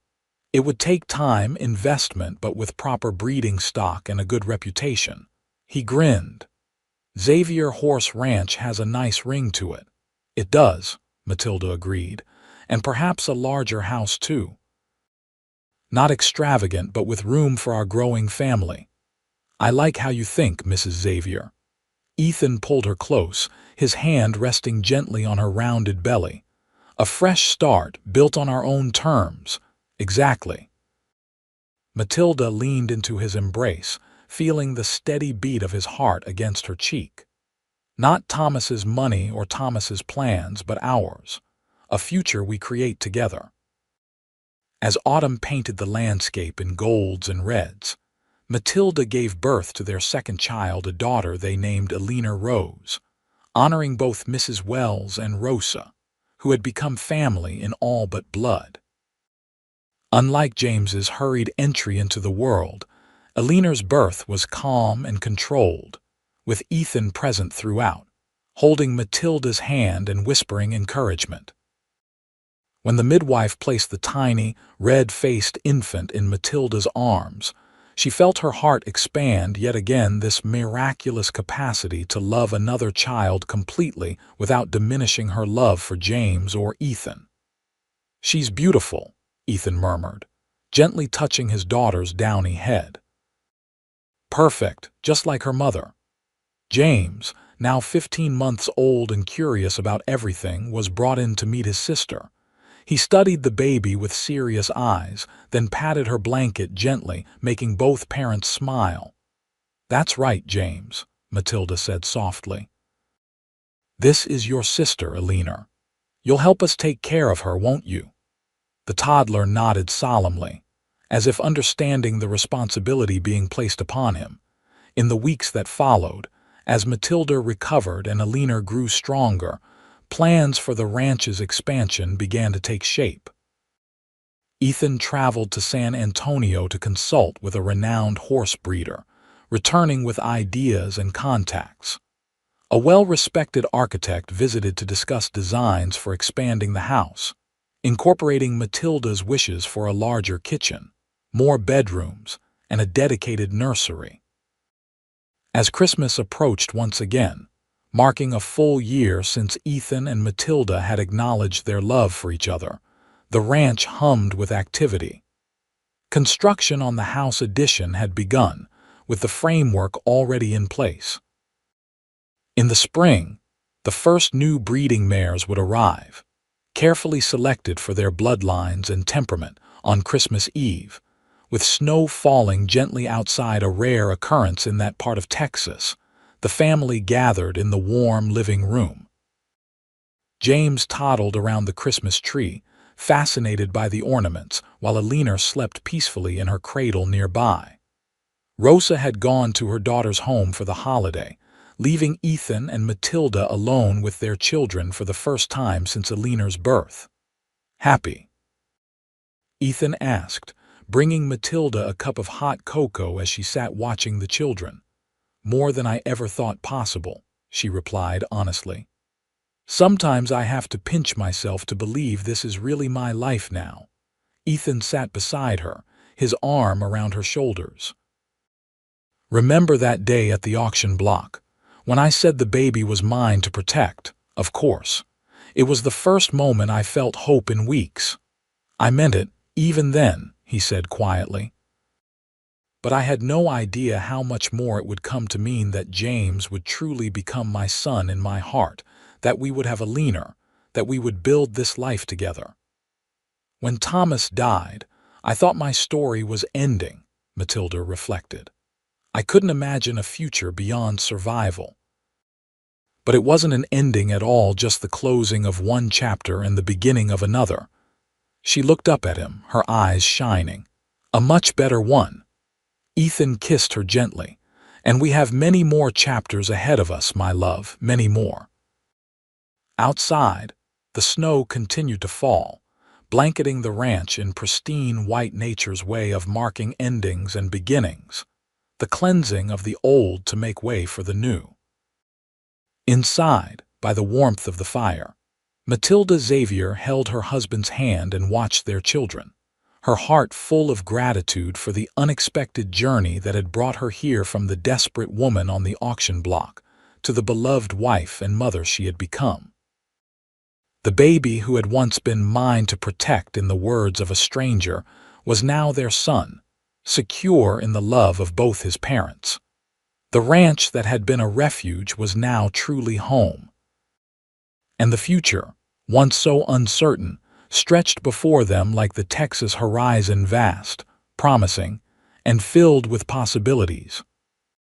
It would take time, investment, but with proper breeding stock and a good reputation. He grinned. Xavier Horse Ranch has a nice ring to it. It does, Matilda agreed, and perhaps a larger house too. Not extravagant, but with room for our growing family. I like how you think, Mrs. Xavier. Ethan pulled her close, his hand resting gently on her rounded belly. A fresh start, built on our own terms. Exactly. Matilda leaned into his embrace, feeling the steady beat of his heart against her cheek. Not Thomas's money or Thomas's plans, but ours. A future we create together. As autumn painted the landscape in golds and reds, Matilda gave birth to their second child, a daughter they named Alina Rose, honoring both Mrs. Wells and Rosa, who had become family in all but blood. Unlike James's hurried entry into the world, Alina's birth was calm and controlled, with Ethan present throughout, holding Matilda's hand and whispering encouragement. When the midwife placed the tiny, red-faced infant in Matilda's arms, she felt her heart expand yet again, this miraculous capacity to love another child completely without diminishing her love for James or Ethan. She's beautiful, Ethan murmured, gently touching his daughter's downy head. Perfect, just like her mother. James, now 15 months old and curious about everything, was brought in to meet his sister. He studied the baby with serious eyes, then patted her blanket gently, making both parents smile. That's right, James, Matilda said softly. This is your sister, Alina. You'll help us take care of her, won't you? The toddler nodded solemnly, as if understanding the responsibility being placed upon him. In the weeks that followed, as Matilda recovered and Alina grew stronger, plans for the ranch's expansion began to take shape. Ethan traveled to San Antonio to consult with a renowned horse breeder, returning with ideas and contacts. A well-respected architect visited to discuss designs for expanding the house, incorporating Matilda's wishes for a larger kitchen, more bedrooms, and a dedicated nursery. As Christmas approached once again, marking a full year since Ethan and Matilda had acknowledged their love for each other, the ranch hummed with activity. Construction on the house addition had begun, with the framework already in place. In the spring, the first new breeding mares would arrive, carefully selected for their bloodlines and temperament on Christmas Eve, with snow falling gently outside a rare occurrence in that part of Texas. The family gathered in the warm living room. James toddled around the Christmas tree, fascinated by the ornaments, while Alina slept peacefully in her cradle nearby. Rosa had gone to her daughter's home for the holiday, leaving Ethan and Matilda alone with their children for the first time since Alina's birth. "Happy?" Ethan asked, bringing Matilda a cup of hot cocoa as she sat watching the children. "More than I ever thought possible," she replied honestly. "Sometimes I have to pinch myself to believe this is really my life now." Ethan sat beside her, his arm around her shoulders. "Remember that day at the auction block, when I said the baby was mine to protect? Of course. It was the first moment I felt hope in weeks. I meant it, even then," he said quietly. "But I had no idea how much more it would come to mean that James would truly become my son in my heart, that we would have Alina, that we would build this life together. When Thomas died, I thought my story was ending," Matilda reflected. "I couldn't imagine a future beyond survival. But it wasn't an ending at all, just the closing of one chapter and the beginning of another." She looked up at him, her eyes shining. "A much better one." Ethan kissed her gently. "And we have many more chapters ahead of us, my love, many more." Outside, the snow continued to fall, blanketing the ranch in pristine white nature's way of marking endings and beginnings, the cleansing of the old to make way for the new. Inside, by the warmth of the fire, Matilda Xavier held her husband's hand and watched their children, her heart full of gratitude for the unexpected journey that had brought her here from the desperate woman on the auction block to the beloved wife and mother she had become. The baby who had once been mine to protect, in the words of a stranger, was now their son, secure in the love of both his parents. The ranch that had been a refuge was now truly home. And the future, once so uncertain, stretched before them like the Texas horizon, vast, promising, and filled with possibilities.